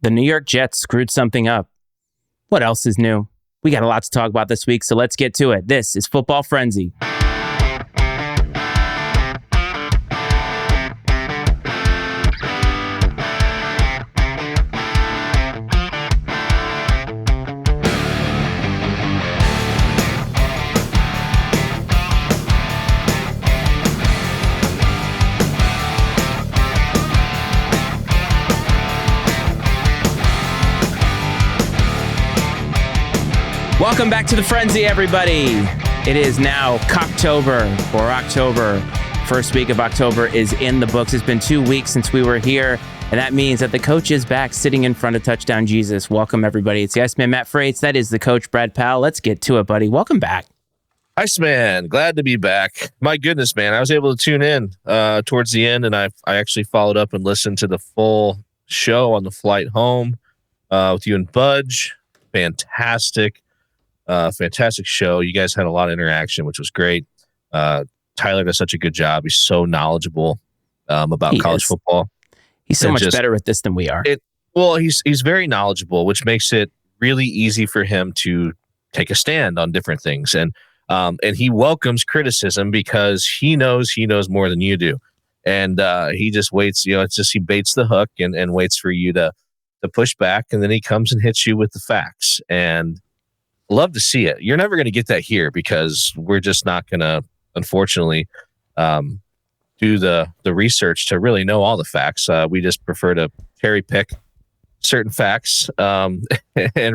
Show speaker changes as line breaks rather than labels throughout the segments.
The New York Jets screwed something up. What else is new? We got a lot to talk about this week, so let's get to it. This is Football Frenzy. Welcome back to the Frenzy, everybody. It is now Cocktober, or October. First week of October is in the books. It's been 2 weeks since we were here, and that means that the coach is back sitting in front of Touchdown Jesus. Welcome, everybody. It's the Iceman, Matt Freites. That is the coach, Brad Powell. Let's get to it, buddy. Welcome back.
Iceman, glad to be back. My goodness, man. I was able to tune in towards the end, and I actually followed up and listened to the full show on the flight home with you and Budge. Fantastic show. You guys had a lot of interaction, which was great. Tyler does such a good job. He's so knowledgeable about college football.
He's so much better at this than we are.
He's very knowledgeable, which makes it really easy for him to take a stand on different things. And he welcomes criticism because he knows more than you do. And he just waits, it's just he baits the hook and waits for you to push back, and then he comes and hits you with the facts. And love to see it. You're never going to get that here because we're just not going to, unfortunately, do the research to really know all the facts. We just prefer to cherry pick certain facts and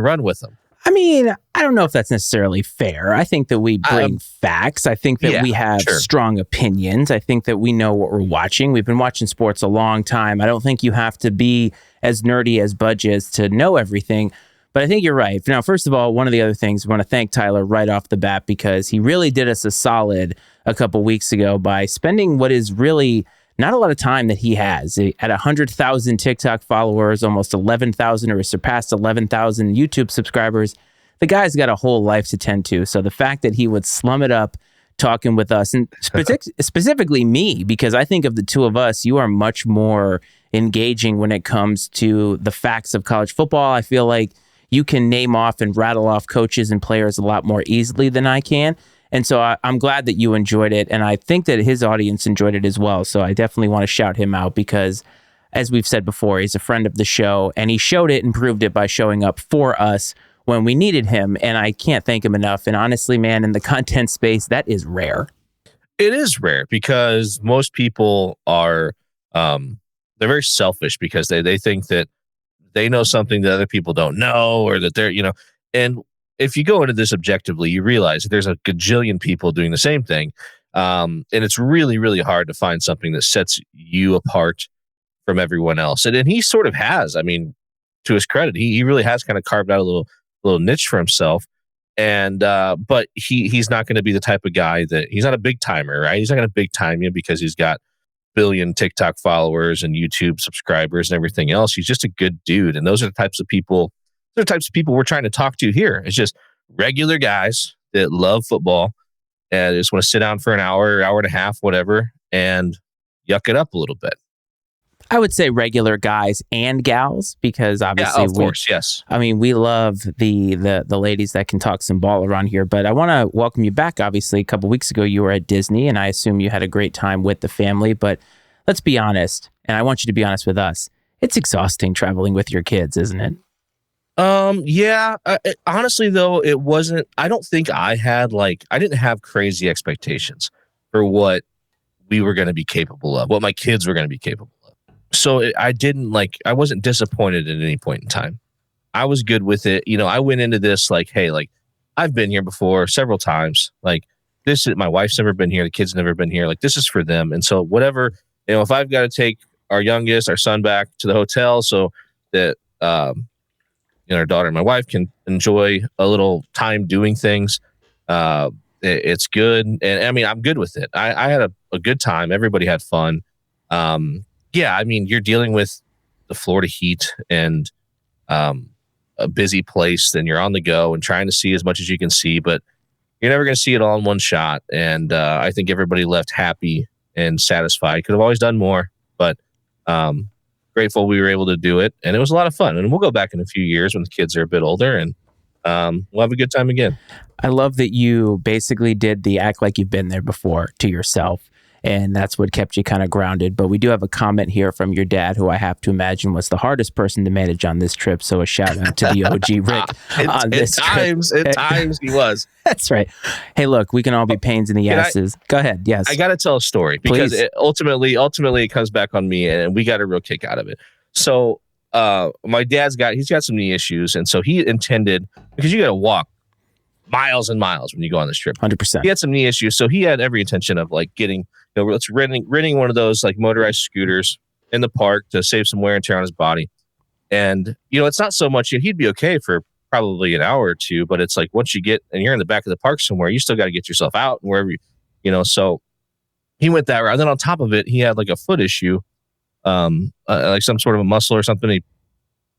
run with them.
I mean, I don't know if that's necessarily fair. I think that we bring facts. I think that we have strong opinions. I think that we know what we're watching. We've been watching sports a long time. I don't think you have to be as nerdy as Budge is to know everything. But I think you're right. Now, first of all, one of the other things, I want to thank Tyler right off the bat because he really did us a solid a couple weeks ago by spending what is really not a lot of time that he has. At 100,000 TikTok followers, almost 11,000 or surpassed 11,000 YouTube subscribers, the guy's got a whole life to tend to. So the fact that he would slum it up talking with us, and specifically me, because I think of the two of us, you are much more engaging when it comes to the facts of college football. I feel like you can name off and rattle off coaches and players a lot more easily than I can. And so I'm glad that you enjoyed it. And I think that his audience enjoyed it as well. So I definitely want to shout him out because, as we've said before, he's a friend of the show. And he showed it and proved it by showing up for us when we needed him. And I can't thank him enough. And honestly, man, in the content space, that is rare.
It is rare because most people are, they're very selfish because they think that they know something that other people don't know, or that they're, and if you go into this objectively, you realize that there's a gajillion people doing the same thing. And it's really, really hard to find something that sets you apart from everyone else. And he sort of has, I mean, to his credit, he really has kind of carved out a little niche for himself. And, but he's not going to be the type of guy he's not a big timer, right? He's not going to big time you because he's got billion TikTok followers and YouTube subscribers and everything else. He's just a good dude. And those are the types of people we're trying to talk to here. It's just regular guys that love football and just want to sit down for an hour and a half, whatever, and yuck it up a little bit.
I would say regular guys and gals because obviously,
of course, yes.
I mean, we love the ladies that can talk some ball around here. But I want to welcome you back. Obviously, a couple weeks ago, you were at Disney, and I assume you had a great time with the family. But let's be honest, and I want you to be honest with us. It's exhausting traveling with your kids, isn't it?
Yeah. Honestly, though, it wasn't. I don't think I didn't have crazy expectations for what we were going to be capable of, what my kids were going to be capable of. So I wasn't disappointed at any point in time. I was good with it. I went into this hey, I've been here before several times. My wife's never been here. The kids never been here. This is for them. And so whatever, if I've got to take our son back to the hotel so that, our daughter and my wife can enjoy a little time doing things, it's good. And I mean, I'm good with it. I had a good time. Everybody had fun. Yeah, I mean, you're dealing with the Florida heat and a busy place, then you're on the go and trying to see as much as you can see, but you're never going to see it all in one shot. And I think everybody left happy and satisfied. Could have always done more, but grateful we were able to do it. And it was a lot of fun. And we'll go back in a few years when the kids are a bit older, and we'll have a good time again.
I love that you basically did the act like you've been there before to yourself. And that's what kept you kind of grounded. But we do have a comment here from your dad, who I have to imagine was the hardest person to manage on this trip. So a shout out to the OG Rick on this trip.
At times he was.
That's right. Hey, look, we can all be pains in the asses. Go ahead. Yes.
I got to tell a story because ultimately it comes back on me, and we got a real kick out of it. So my dad's he's got some knee issues. And so he intended, because you got to walk miles and miles when you go on this trip.
100%.
He had some knee issues. So he had every intention of like getting, let's renting one of those like motorized scooters in the park to save some wear and tear on his body. And, it's not so much, he'd be okay for probably an hour or two, but it's like once you get, and you're in the back of the park somewhere, you still got to get yourself out and wherever so he went that route. And then on top of it, he had like a foot issue, like some sort of a muscle or something. He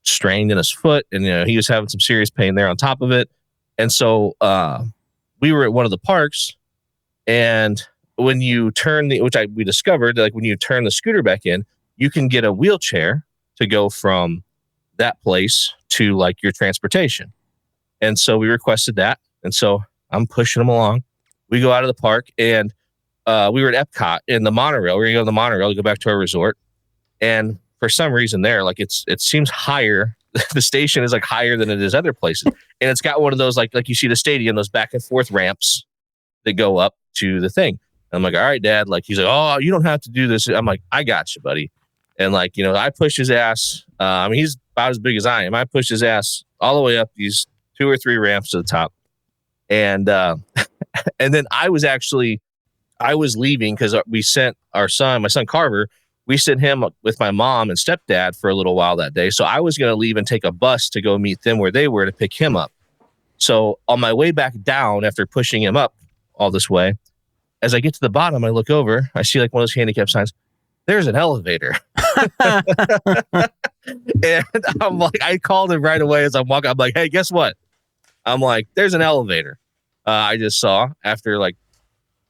strained in his foot, and, he was having some serious pain there on top of it. And so we were at one of the parks, and when you turn we discovered, like when you turn the scooter back in, you can get a wheelchair to go from that place to like your transportation. And so we requested that. And so I'm pushing them along. We go out of the park, and we were at Epcot in the monorail. We're going to go on the monorail to go back to our resort. And for some reason there, like it seems higher. The station is like higher than it is other places. And it's got one of those, like you see the stadium, those back and forth ramps that go up to the thing. And I'm like, all right, Dad. Like, he's like, oh, you don't have to do this. I'm like, I got you, buddy. And like, I pushed his ass. He's about as big as I am. I pushed his ass all the way up these 2 or 3 ramps to the top. And, and then I was leaving because we sent my son Carver, we sent him with my mom and stepdad for a little while that day. So I was going to leave and take a bus to go meet them where they were to pick him up. So on my way back down, after pushing him up all this way, as I get to the bottom, I look over, I see like one of those handicap signs. There's an elevator. And I'm like, I called him right away as I'm walking. I'm like, hey, guess what? I'm like, there's an elevator. I just saw after like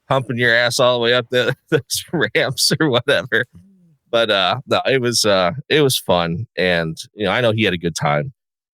pumping your ass all the way up those ramps or whatever. But no, it was fun. And, I know he had a good time.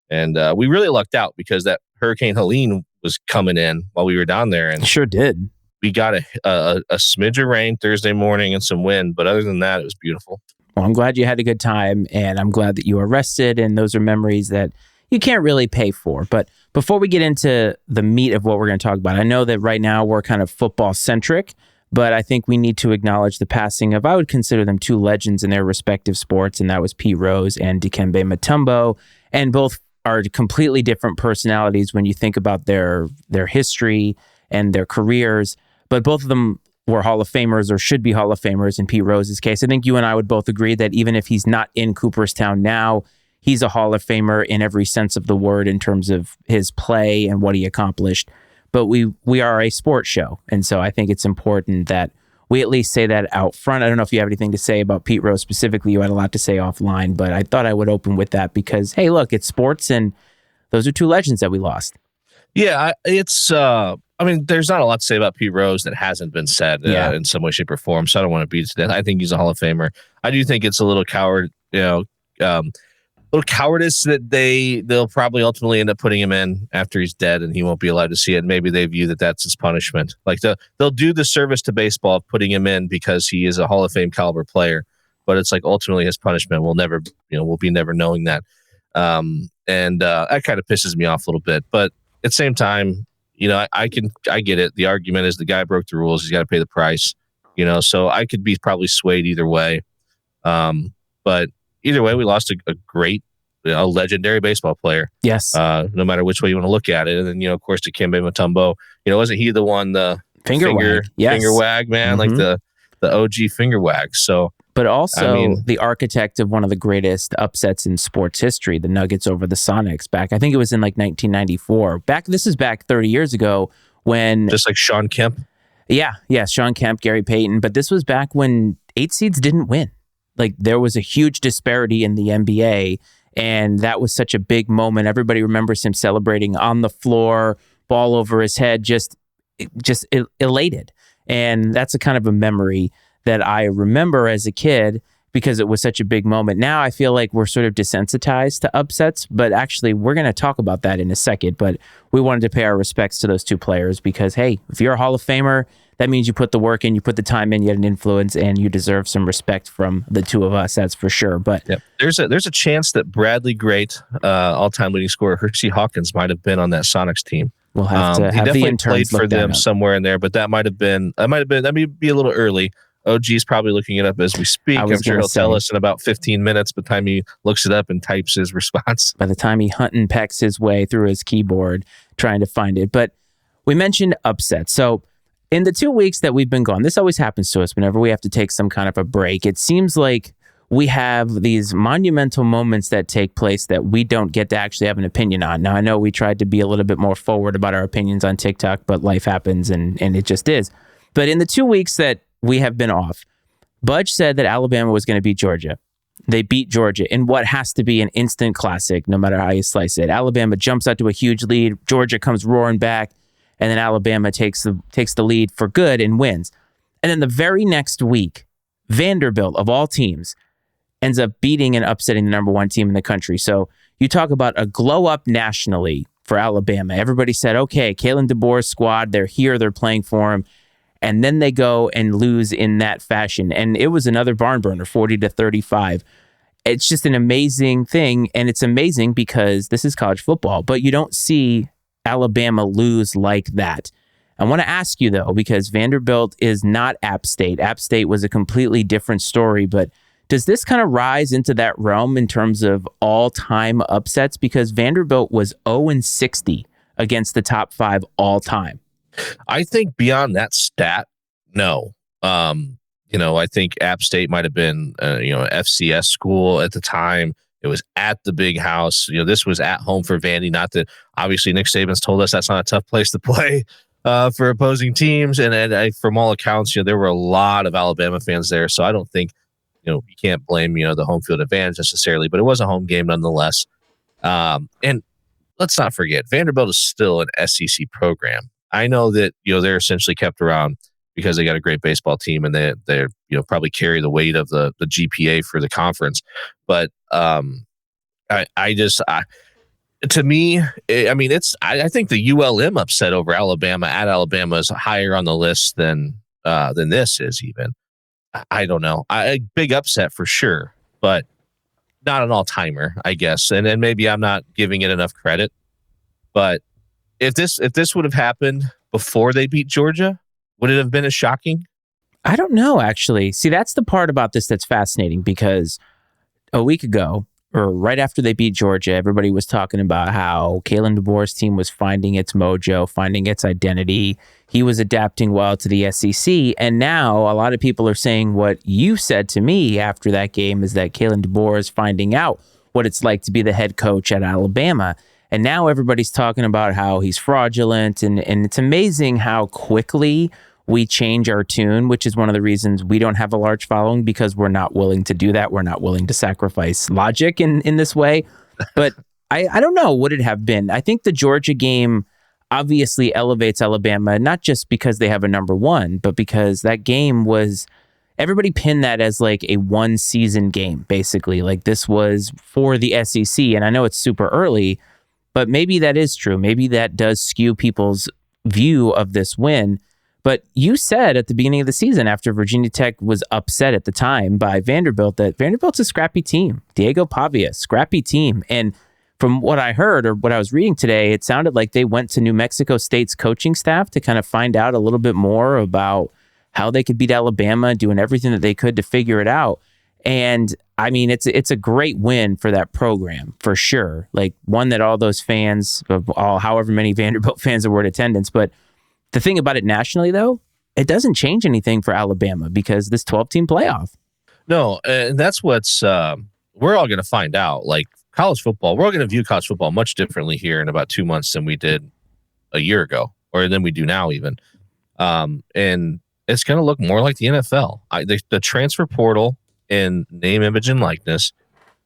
And we really lucked out because that Hurricane Helene was coming in while we were down there. And
sure did.
We got a smidge of rain Thursday morning and some wind. But other than that, it was beautiful.
Well, I'm glad you had a good time. And I'm glad that you were rested. And those are memories that you can't really pay for. But before we get into the meat of what we're going to talk about, I know that right now we're kind of football centric. But I think we need to acknowledge the passing of, I would consider them 2 legends in their respective sports, and that was Pete Rose and Dikembe Mutombo. And both are completely different personalities when you think about their history and their careers. But both of them were Hall of Famers, or should be Hall of Famers in Pete Rose's case. I think you and I would both agree that even if he's not in Cooperstown now, he's a Hall of Famer in every sense of the word in terms of his play and what he accomplished. But we are a sports show. And so I think it's important that we at least say that out front. I don't know if you have anything to say about Pete Rose specifically. You had a lot to say offline, but I thought I would open with that because, hey, look, it's sports, and those are 2 legends that we lost.
Yeah, it's, there's not a lot to say about Pete Rose that hasn't been said in some way, shape, or form. So I don't want to beat it to death. I think he's a Hall of Famer. I do think it's a little little cowardice that they'll probably ultimately end up putting him in after he's dead and he won't be allowed to see it. Maybe they view that that's his punishment. Like they'll do the service to baseball of putting him in because he is a Hall of Fame caliber player, but it's like ultimately his punishment will never, we'll be never knowing that. And that kind of pisses me off a little bit, but at the same time, I get it. The argument is the guy broke the rules. He's got to pay the price, so I could be probably swayed either way. But either way, we lost a great, legendary baseball player.
Yes.
No matter which way you want to look at it. And then, of course, Dikembe Mutombo, wasn't he the one, the
finger wag? Yes.
Finger wag, man, like the OG finger wag. So,
but also the architect of one of the greatest upsets in sports history, the Nuggets over the Sonics back. I think it was in like 1994. This is back 30 years ago when...
Just like Sean Kemp?
Yeah, Sean Kemp, Gary Payton. But this was back when 8 seeds didn't win. Like there was a huge disparity in the NBA, and that was such a big moment. Everybody remembers him celebrating on the floor, ball over his head, just elated. And that's a kind of a memory that I remember as a kid. because it was such a big moment. Now I feel like we're sort of desensitized to upsets, but actually we're going to talk about that in a second. But we wanted to pay our respects to those two players because, hey, if you're a Hall of Famer, that means you put the work in, you put the time in, you had an influence, and you deserve some respect from the two of us, that's for sure. But
there's a chance that Bradley Great, all-time leading scorer, Hersey Hawkins, might have been on that Sonics team.
We'll have to have the interns
played for them
up
somewhere in there, but that might be a little early. OG's probably looking it up as we speak. I'm sure he'll tell us in about 15 minutes by the time he looks it up and types his response.
By the time he hunt and pecks his way through his keyboard trying to find it. But we mentioned upsets. So in the 2 weeks that we've been gone, this always happens to us whenever we have to take some kind of a break. It seems like we have these monumental moments that take place that we don't get to actually have an opinion on. Now, I know we tried to be a little bit more forward about our opinions on TikTok, but life happens and it just is. But in the 2 weeks that we have been off, Budge said that Alabama was going to beat Georgia. They beat Georgia in what has to be an instant classic, no matter how you slice it. Alabama jumps out to a huge lead. Georgia comes roaring back, and then Alabama takes the lead for good and wins. And then the very next week, Vanderbilt, of all teams, ends up beating and upsetting the number one team in the country. So you talk about a glow up nationally for Alabama. Everybody said, okay, Kalen DeBoer's squad, they're here, they're playing for him. And then they go and lose in that fashion. And it was another barn burner, 40-35. It's just an amazing thing. And it's amazing because this is college football, but you don't see Alabama lose like that. I want to ask you, though, because Vanderbilt is not App State. App State was a completely different story, but does this kind of rise into that realm in terms of all-time upsets? Because Vanderbilt was 0-60 against the top 5 all-time.
I think beyond that stat, no. I think App State might have been, an FCS school at the time. It was at the big house. This was at home for Vandy. Not that obviously Nick Saban's told us that's not a tough place to play for opposing teams. And from all accounts, there were a lot of Alabama fans there. So I don't think, you can't blame, the home field advantage necessarily, but it was a home game nonetheless. And let's not forget, Vanderbilt is still an SEC program. I know that, they're essentially kept around because they got a great baseball team and they're probably carry the weight of the GPA for the conference. But I think the ULM upset over Alabama at Alabama is higher on the list than this is even. I don't know. A big upset for sure, but not an all-timer, I guess. And then maybe I'm not giving it enough credit. But if this would have happened before they beat Georgia, would it have been as shocking?
I don't know, actually. See, that's the part about this that's fascinating because a week ago, or right after they beat Georgia, everybody was talking about how Kalen DeBoer's team was finding its mojo, finding its identity. He was adapting well to the SEC. And now a lot of people are saying what you said to me after that game is that Kalen DeBoer is finding out what it's like to be the head coach at Alabama. And now everybody's talking about how he's fraudulent. And it's amazing how quickly we change our tune, which is one of the reasons we don't have a large following, because we're not willing to do that. We're not willing to sacrifice logic in this way. But I don't know, would it have been? I think the Georgia game obviously elevates Alabama, not just because they have a number one, but because that game was, everybody pinned that as like a one season game, basically. Like this was for the SEC. And I know it's super early, but maybe that is true. Maybe that does skew people's view of this win. But you said at the beginning of the season, after Virginia Tech was upset at the time by Vanderbilt, that Vanderbilt's a scrappy team. Diego Pavia, scrappy team. And from what I heard or what I was reading today, it sounded like they went to New Mexico State's coaching staff to kind of find out a little bit more about how they could beat Alabama, doing everything that they could to figure it out. And I mean, it's a great win for that program, for sure. Like one that all those fans, however many Vanderbilt fans there were in attendance. But the thing about it nationally, though, it doesn't change anything for Alabama because this 12-team playoff.
No, and that's what's we're all going to find out. Like college football, we're all going to view college football much differently here in about 2 months than we did a year ago, or than we do now even. And it's going to look more like the NFL. The transfer portal and name, image, and likeness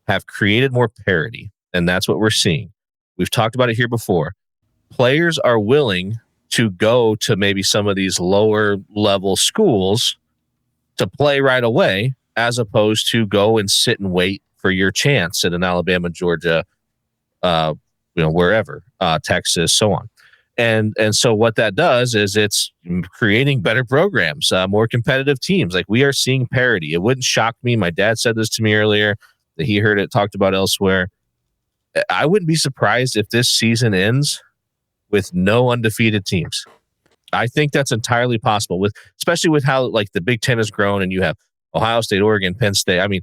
have created more parity, and that's what we're seeing. We've talked about it here before. Players are willing to go to maybe some of these lower level schools to play right away as opposed to go and sit and wait for your chance at an Alabama, Georgia, wherever, Texas, so on. And so what that does is it's creating better programs, more competitive teams. Like, we are seeing parity. It wouldn't shock me. My dad said this to me earlier, that he heard it talked about elsewhere. I wouldn't be surprised if this season ends with no undefeated teams. I think that's entirely possible, especially with how like the Big Ten has grown, and you have Ohio State, Oregon, Penn State. I mean,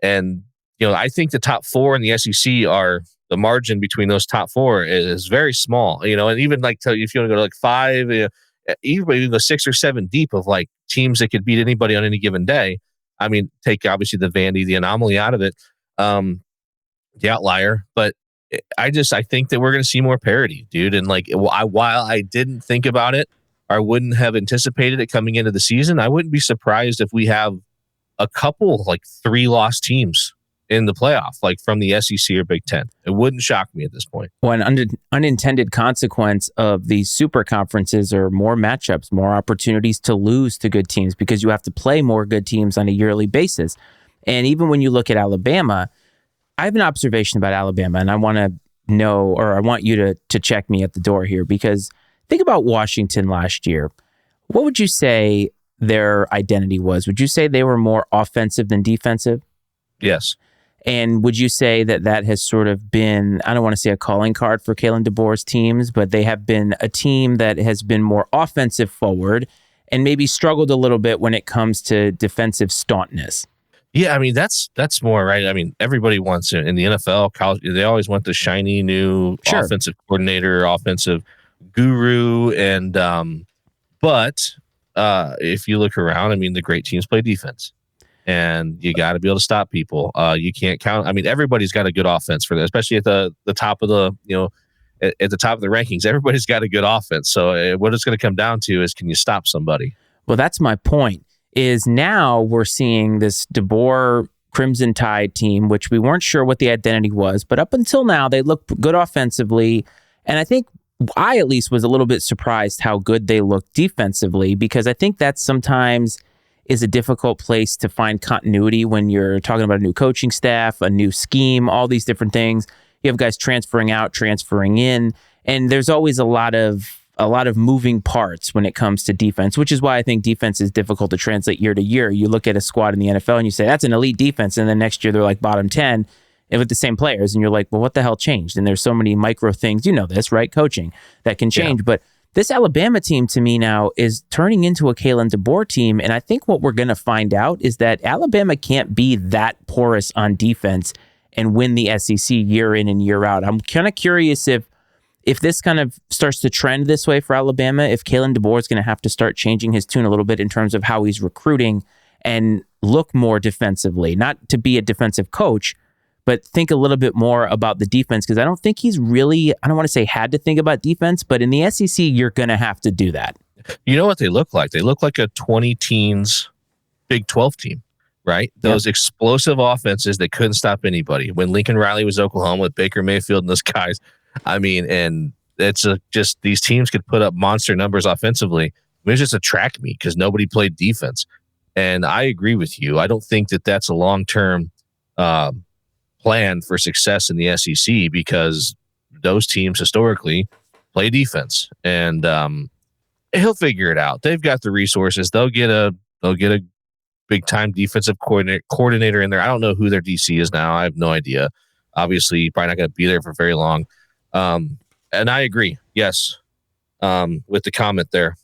and I think the top four in the SEC are, the margin between those top four is very small. And even like if you want to go to like five, even go 6 or 7 deep of like teams that could beat anybody on any given day. I mean, take obviously the Vandy, the anomaly out of it, the outlier, but I think that we're going to see more parity, dude. And like, while I didn't think about it, or wouldn't have anticipated it coming into the season, I wouldn't be surprised if we have a couple like 3-loss teams in the playoff, like from the SEC or Big Ten. It wouldn't shock me at this point.
Well, an unintended consequence of these super conferences are more matchups, more opportunities to lose to good teams, because you have to play more good teams on a yearly basis. And even when you look at Alabama, I have an observation about Alabama, and I want to know, or I want you to check me at the door here, because think about Washington last year. What would you say their identity was? Would you say they were more offensive than defensive?
Yes.
And would you say that has sort of been, I don't want to say a calling card for Kalen DeBoer's teams, but they have been a team that has been more offensive forward and maybe struggled a little bit when it comes to defensive stauntness?
Yeah, I mean, that's more right. I mean, everybody wants it in the NFL, college. They always want the shiny new offensive coordinator, offensive guru. And but if you look around, I mean, the great teams play defense, and you got to be able to stop people. You can't count. I mean, everybody's got a good offense for that, especially at the top of the at the top of the rankings. Everybody's got a good offense. So what it's going to come down to is, can you stop somebody?
Well, that's my point. Is now we're seeing this DeBoer Crimson Tide team, which we weren't sure what the identity was, but up until now, they look good offensively. And I think I at least was a little bit surprised how good they looked defensively, because I think that sometimes is a difficult place to find continuity when you're talking about a new coaching staff, a new scheme, all these different things. You have guys transferring out, transferring in, and there's always a lot of moving parts when it comes to defense, which is why I think defense is difficult to translate year to year. You look at a squad in the NFL and you say, that's an elite defense. And then next year they're like bottom 10 and with the same players. And you're like, well, what the hell changed? And there's so many micro things, this, right? Coaching that can change. Yeah. But this Alabama team to me now is turning into a Kalen DeBoer team. And I think what we're going to find out is that Alabama can't be that porous on defense and win the SEC year in and year out. I'm kind of curious if this kind of starts to trend this way for Alabama, if Kalen DeBoer is going to have to start changing his tune a little bit in terms of how he's recruiting and look more defensively, not to be a defensive coach, but think a little bit more about the defense, because I don't think he's really, I don't want to say had to think about defense, but in the SEC, you're going to have to do that.
You know what they look like? They look like a 20-teens Big 12 team, right? Those explosive offenses that couldn't stop anybody. When Lincoln Riley was Oklahoma with Baker Mayfield and those guys, I mean, and it's just these teams could put up monster numbers offensively. I mean, it's just a track meet because nobody played defense. And I agree with you. I don't think that that's a long-term plan for success in the SEC, because those teams historically play defense. And he'll figure it out. They've got the resources. They'll get a big-time defensive coordinator in there. I don't know who their DC is now. I have no idea. Obviously, probably not going to be there for very long. And I agree, yes, with the comment there.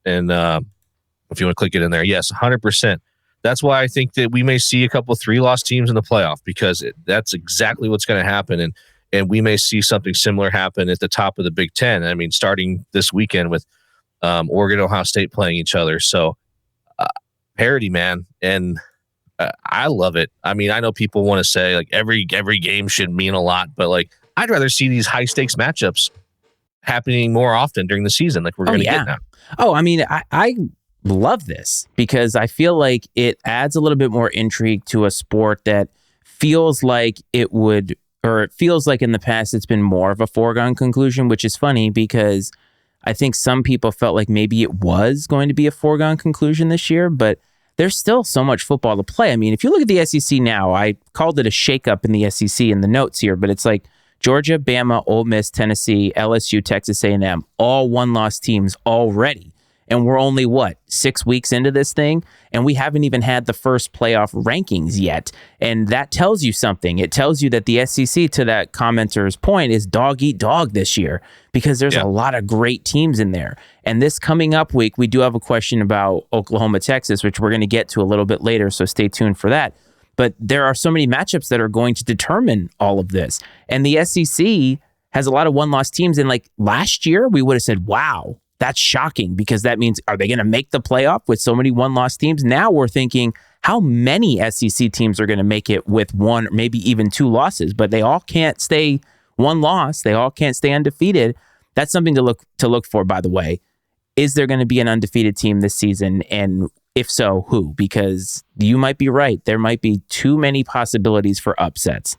And if you want to click it in there, yes, 100%. That's why I think that we may see a couple of 3-loss teams in the playoff, because that's exactly what's going to happen. And we may see something similar happen at the top of the Big Ten. I mean, starting this weekend with Oregon, Ohio State playing each other. So parity, man. And I love it. I mean, I know people want to say like every game should mean a lot, but like, I'd rather see these high stakes matchups happening more often during the season, like we're going to get now.
Oh, I mean, I love this because I feel like it adds a little bit more intrigue to a sport that feels like it feels like in the past it's been more of a foregone conclusion, which is funny because I think some people felt like maybe it was going to be a foregone conclusion this year, but there's still so much football to play. I mean, if you look at the SEC now, I called it a shakeup in the SEC in the notes here, but it's like Georgia, Bama, Ole Miss, Tennessee, LSU, Texas A&M, all one-loss teams already. And we're only, 6 weeks into this thing? And we haven't even had the first playoff rankings yet. And that tells you something. It tells you that the SEC, to that commenter's point, is dog eat dog this year because there's a lot of great teams in there. And this coming up week, we do have a question about Oklahoma, Texas, which we're going to get to a little bit later. So stay tuned for that. But there are so many matchups that are going to determine all of this. And the SEC has a lot of one-loss teams. And like last year, we would have said, wow, that's shocking because that means, are they going to make the playoff with so many one-loss teams? Now we're thinking, how many SEC teams are going to make it with one, maybe even two losses? But they all can't stay one loss. They all can't stay undefeated. That's something to look for, by the way. Is there going to be an undefeated team this season? And if so, who? Because you might be right. There might be too many possibilities for upsets.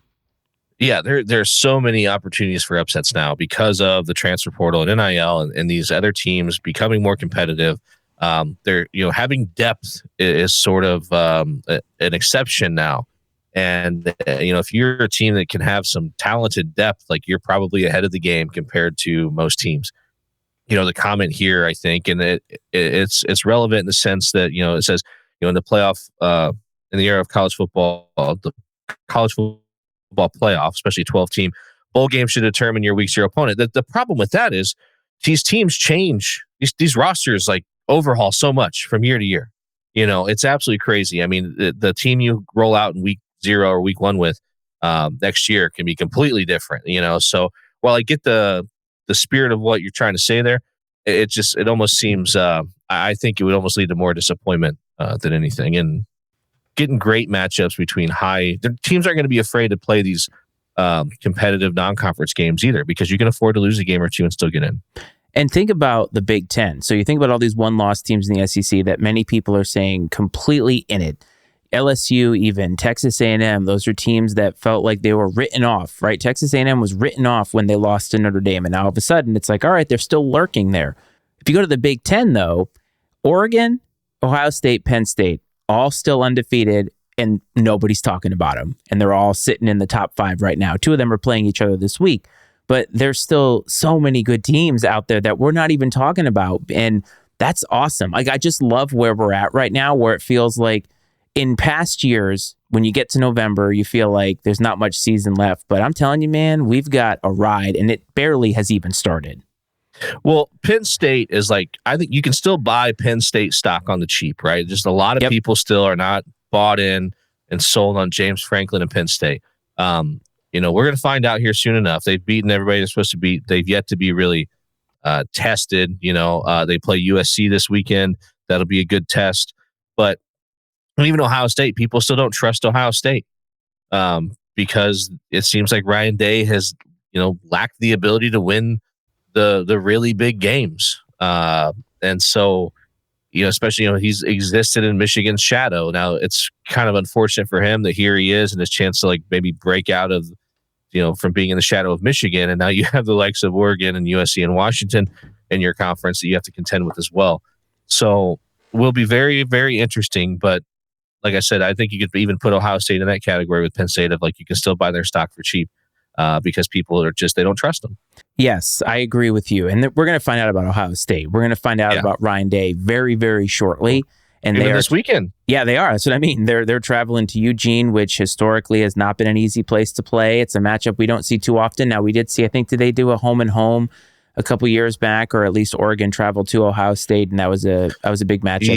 Yeah, there's so many opportunities for upsets now because of the transfer portal and NIL and these other teams becoming more competitive. They're having depth is sort of an exception now. And if you're a team that can have some talented depth, like you're probably ahead of the game compared to most teams. The comment here, I think, and it's relevant in the sense that it says in the playoff in the era of college football, the college football playoff, especially 12-team bowl game, should determine your week 0 opponent. The problem with that is these teams change. These rosters like overhaul so much from year to year. It's absolutely crazy. I mean, the team you roll out in week 0 or week 1 with next year can be completely different. So while I get the spirit of what you're trying to say there, it almost seems I think it would almost lead to more disappointment than anything. And getting great matchups between the teams aren't going to be afraid to play these competitive non-conference games either, because you can afford to lose a game or two and still get in.
And think about the Big Ten. So you think about all these one-loss teams in the SEC that many people are saying completely in it. LSU, even Texas A&M, those are teams that felt like they were written off, right? Texas A&M was written off when they lost to Notre Dame, and now all of a sudden it's like, all right, they're still lurking there. If you go to the Big Ten, though, Oregon, Ohio State, Penn State, all still undefeated, and nobody's talking about them. And they're all sitting in the top 5 right now. 2 of them are playing each other this week. But there's still so many good teams out there that we're not even talking about. And that's awesome. Like, I just love where we're at right now, where it feels like in past years, when you get to November, you feel like there's not much season left. But I'm telling you, man, we've got a ride, and it barely has even started.
Well, Penn State is like, I think you can still buy Penn State stock on the cheap, right? Just a lot of people still are not bought in and sold on James Franklin and Penn State. We're going to find out here soon enough. They've beaten everybody they're supposed to beat. They've yet to be really tested. They play USC this weekend. That'll be a good test. But even Ohio State, people still don't trust Ohio State because it seems like Ryan Day has, lacked the ability to win the really big games. And so, especially, he's existed in Michigan's shadow. Now it's kind of unfortunate for him that here he is and his chance to like maybe break out of, from being in the shadow of Michigan. And now you have the likes of Oregon and USC and Washington in your conference that you have to contend with as well. So will be very, very interesting. But like I said, I think you could even put Ohio State in that category with Penn State of like, you can still buy their stock for cheap. Because people are they don't trust them.
Yes, I agree with you. And we're going to find out about Ohio State. We're going to find out about Ryan Day very, very shortly. And
even this weekend.
Yeah, they are. That's what I mean. They're traveling to Eugene, which historically has not been an easy place to play. It's a matchup we don't see too often. Now, we did see, I think, did they do a home and home a couple years back, or at least Oregon traveled to Ohio State, and that was a big matchup.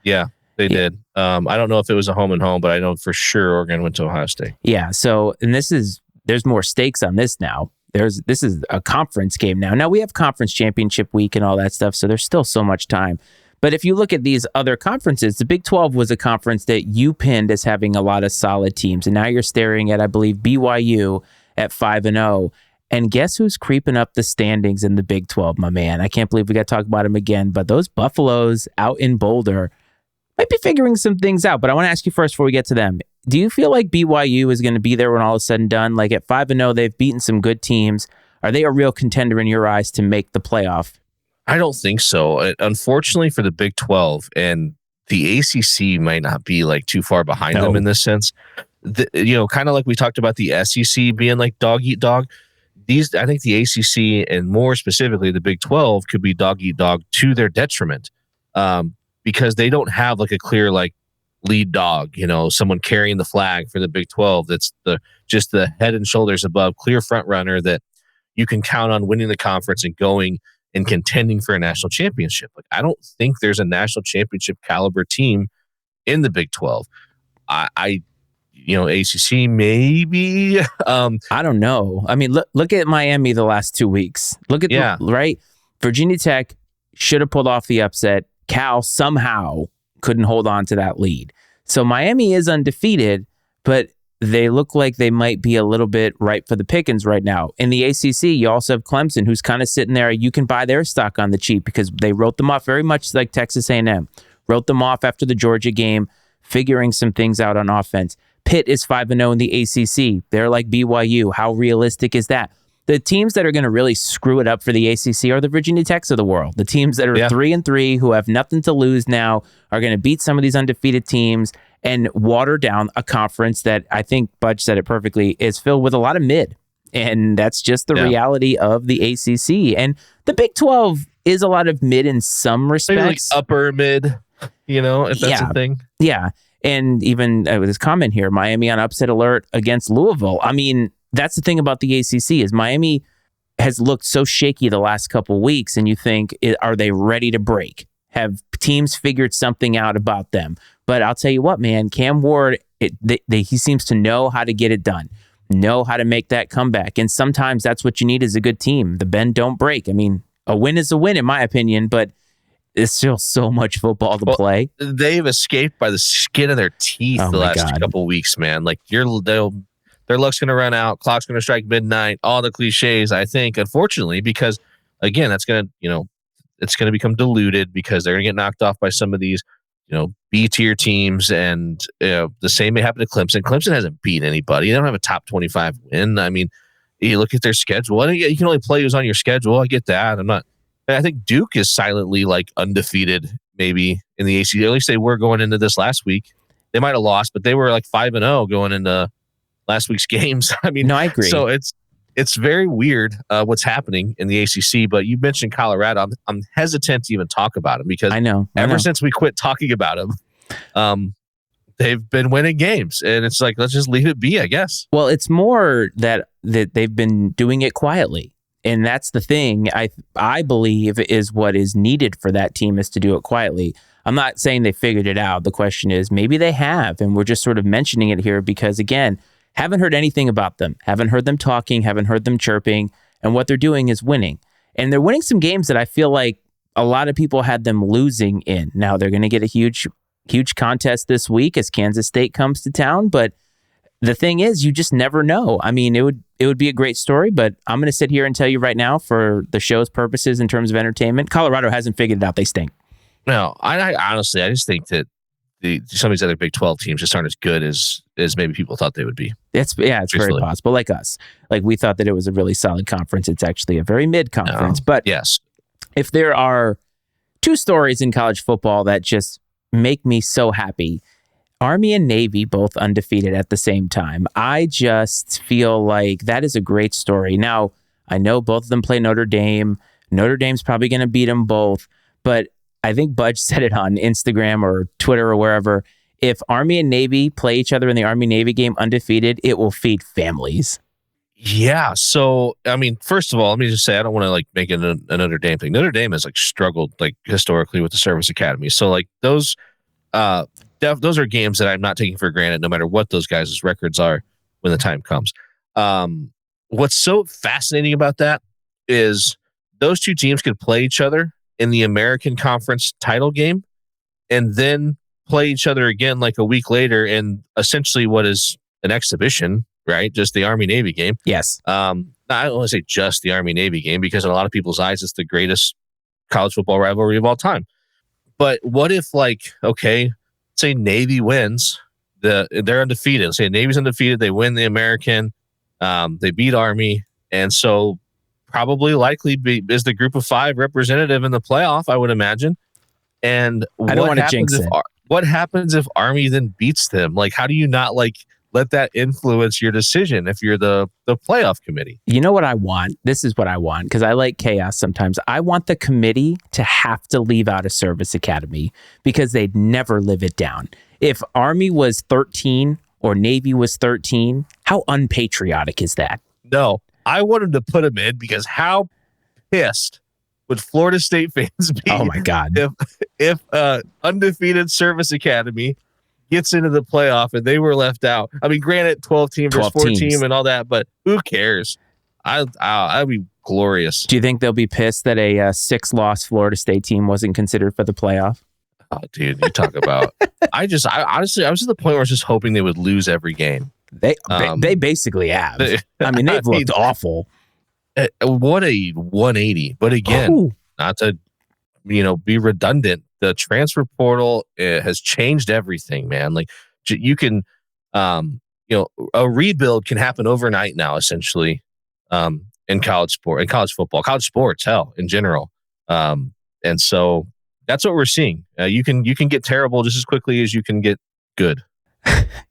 Yeah. They did. I don't know if it was a home and home, but I know for sure Oregon went to Ohio State.
Yeah. So, and there's more stakes on this now. This is a conference game now. Now we have conference championship week and all that stuff, so there's still so much time. But if you look at these other conferences, the Big 12 was a conference that you pinned as having a lot of solid teams. And now you're staring at, I believe, BYU at 5-0. And guess who's creeping up the standings in the Big 12, my man? I can't believe we got to talk about him again. But those Buffaloes out in Boulder might be figuring some things out. But I want to ask you first before we get to them. Do you feel like BYU is going to be there when all is said and done? Like at 5-0, they've beaten some good teams. Are they a real contender in your eyes to make the playoff?
I don't think so. Unfortunately for the Big 12 and the ACC might not be like too far behind them in this sense. Kind of like we talked about the SEC being like dog eat dog. I think the ACC and more specifically the Big 12 could be dog eat dog to their detriment, because they don't have like a clear like lead dog, someone carrying the flag for the Big 12. That's just the head and shoulders above clear front runner that you can count on winning the conference and going and contending for a national championship. Like, I don't think there's a national championship caliber team in the Big 12. ACC maybe.
I don't know. I mean, look at Miami the last 2 weeks. Look at right. Virginia Tech should have pulled off the upset. Cal somehow couldn't hold on to that lead. So Miami is undefeated, but they look like they might be a little bit ripe for the pickings right now. In the ACC, you also have Clemson, who's kind of sitting there. You can buy their stock on the cheap because they wrote them off very much like Texas A&M. Wrote them off after the Georgia game, figuring some things out on offense. Pitt is 5-0 in the ACC. They're like BYU. How realistic is that? The teams that are going to really screw it up for the ACC are the Virginia Techs of the world. The teams that are 3-3, who have nothing to lose now, are going to beat some of these undefeated teams and water down a conference that, I think Budge said it perfectly, is filled with a lot of mid. And that's just the reality of the ACC. And the Big 12 is a lot of mid in some respects. Maybe like
upper mid, if that's a thing.
Yeah. And even with this comment here, Miami on upset alert against Louisville. I mean, that's the thing about the ACC is Miami has looked so shaky the last couple of weeks, and you think, are they ready to break? Have teams figured something out about them? But I'll tell you what, man, Cam Ward, he seems to know how to get it done, know how to make that comeback. And sometimes that's what you need as a good team. The bend don't break. I mean, a win is a win, in my opinion, but it's still so much football to play.
They've escaped by the skin of their teeth the last couple of weeks, man. Like their luck's going to run out, clock's going to strike midnight, all the cliches, I think, unfortunately, because again, that's going to, it's going to become diluted because they're going to get knocked off by some of these, B-tier teams. And the same may happen to Clemson. Clemson hasn't beat anybody. They don't have a top 25 win. I mean, you look at their schedule. You can only play who's on your schedule. I get that. I think Duke is silently like undefeated, maybe in the ACC. At least they were going into this last week. They might have lost, but they were like 5-0 going into last week's games. I mean,
no, I agree.
So it's very weird what's happening in the ACC. But you mentioned Colorado. I'm hesitant to even talk about them because
I know
since we quit talking about them, they've been winning games, and it's like, let's just leave it be, I guess.
Well, it's more that they've been doing it quietly. And that's the thing I believe is what is needed for that team is to do it quietly. I'm not saying they figured it out. The question is maybe they have, and we're just sort of mentioning it here because, again, haven't heard anything about them. Haven't heard them talking, haven't heard them chirping, and what they're doing is winning. And they're winning some games that I feel like a lot of people had them losing in. Now they're going to get a huge contest this week as Kansas State comes to town, but the thing is, you just never know. I mean, it would be a great story, but I'm going to sit here and tell you right now, for the show's purposes in terms of entertainment, Colorado hasn't figured it out. They stink.
No, I honestly, I just think that some of these other Big 12 teams just aren't as good as maybe people thought they would be.
It's very possible. Like us. Like we thought that it was a really solid conference. It's actually a very mid conference. But
yes,
if there are two stories in college football that just make me so happy, Army and Navy both undefeated at the same time. I just feel like that is a great story. Now, I know both of them play Notre Dame. Notre Dame's probably going to beat them both. But I think Budge said it on Instagram or Twitter or wherever. If Army and Navy play each other in the Army-Navy game undefeated, it will feed families.
Yeah. So, I mean, first of all, let me just say, I don't want to like make it a Notre Dame thing. Notre Dame has like struggled like historically with the service academy. So like those are games that I'm not taking for granted, no matter what those guys' records are when the time comes. What's so fascinating about that is those two teams could play each other in the American Conference title game and then play each other again like a week later in essentially what is an exhibition, right? Just the Army-Navy game.
Yes.
I don't want to say just the Army-Navy game because in a lot of people's eyes, it's the greatest college football rivalry of all time. But what if say Navy wins, they're undefeated. Say Navy's undefeated, they win the American, they beat Army, and so probably likely is the group of five representative in the playoff, I would imagine. And
I don't want to jinx it.
what happens if Army then beats them? Like, how do you not let that influence your decision if you're the playoff committee?
You know what I want? This is what I want, because I like chaos sometimes. I want the committee to have to leave out a service academy because they'd never live it down. If Army was 13 or Navy was 13, how unpatriotic is that?
No, I wanted to put them in because how pissed would Florida State fans be?
Oh my God.
If undefeated service academy gets into the playoff and they were left out. I mean, granted, 12 team versus 4 team and all that, but who cares? I'd be glorious.
Do you think they'll be pissed that a 6-loss Florida State team wasn't considered for the playoff?
Oh, dude, you talk about. I honestly, I was at the point where I was just hoping they would lose every game.
They basically have. I mean, they've looked awful.
What a 180! But again, not to be redundant. The transfer portal has changed everything, man. Like you can, a rebuild can happen overnight now, essentially, in college football, college sports, hell, in general. And so that's what we're seeing. You can get terrible just as quickly as you can get good.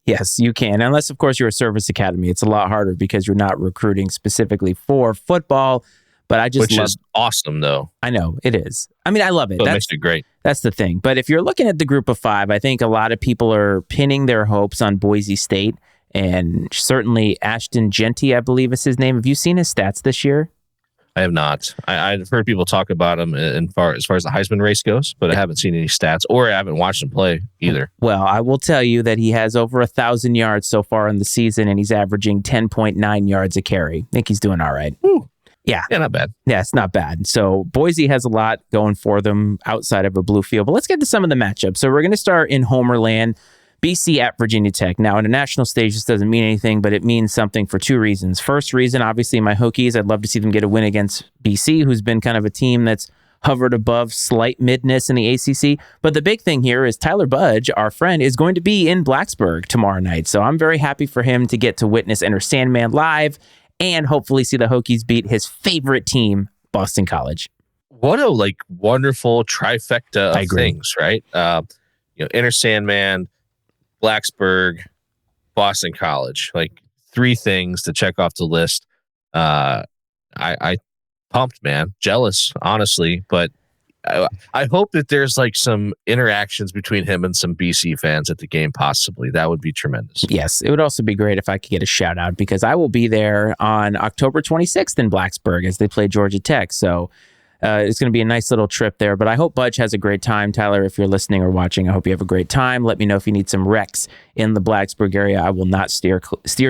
Yes, you can. Unless, of course, you're a service academy. It's a lot harder because you're not recruiting specifically for football. But I just
Which is awesome, though.
I know, it is. I mean, I love it.
So it makes it great.
That's the thing. But if you're looking at the group of 5, I think a lot of people are pinning their hopes on Boise State. And certainly Ashton Genty, I believe is his name. Have you seen his stats this year?
I have not. I've heard people talk about him as far as the Heisman race goes, but I haven't seen any stats, or I haven't watched him play either.
Well, I will tell you that he has over 1,000 yards so far in the season, and he's averaging 10.9 yards a carry. I think he's doing all right.
Ooh.
Yeah,
not bad.
Yeah, it's not bad. So Boise has a lot going for them outside of a blue field. But let's get to some of the matchups. So we're going to start in Homerland. BC at Virginia Tech. Now, in a national stage, this doesn't mean anything, but it means something for 2 reasons. First reason, obviously, my Hokies. I'd love to see them get a win against BC, who's been kind of a team that's hovered above slight midness in the ACC. But the big thing here is Tyler Budge, our friend, is going to be in Blacksburg tomorrow night. So I'm very happy for him to get to witness Enter Sandman live and hopefully see the Hokies beat his favorite team, Boston College.
What a wonderful trifecta of things, right? Enter Sandman, Blacksburg, Boston College, 3 things to check off the list. I pumped, man, jealous, honestly, but I hope that there's some interactions between him and some BC fans at the game, possibly. That would be tremendous.
Yes, it would also be great if I could get a shout out because I will be there on October 26th in Blacksburg as they play Georgia Tech. So it's going to be a nice little trip there, but I hope Budge has a great time. Tyler, if you're listening or watching, I hope you have a great time. Let me know if you need some recs in the Blacksburg area. I will not steer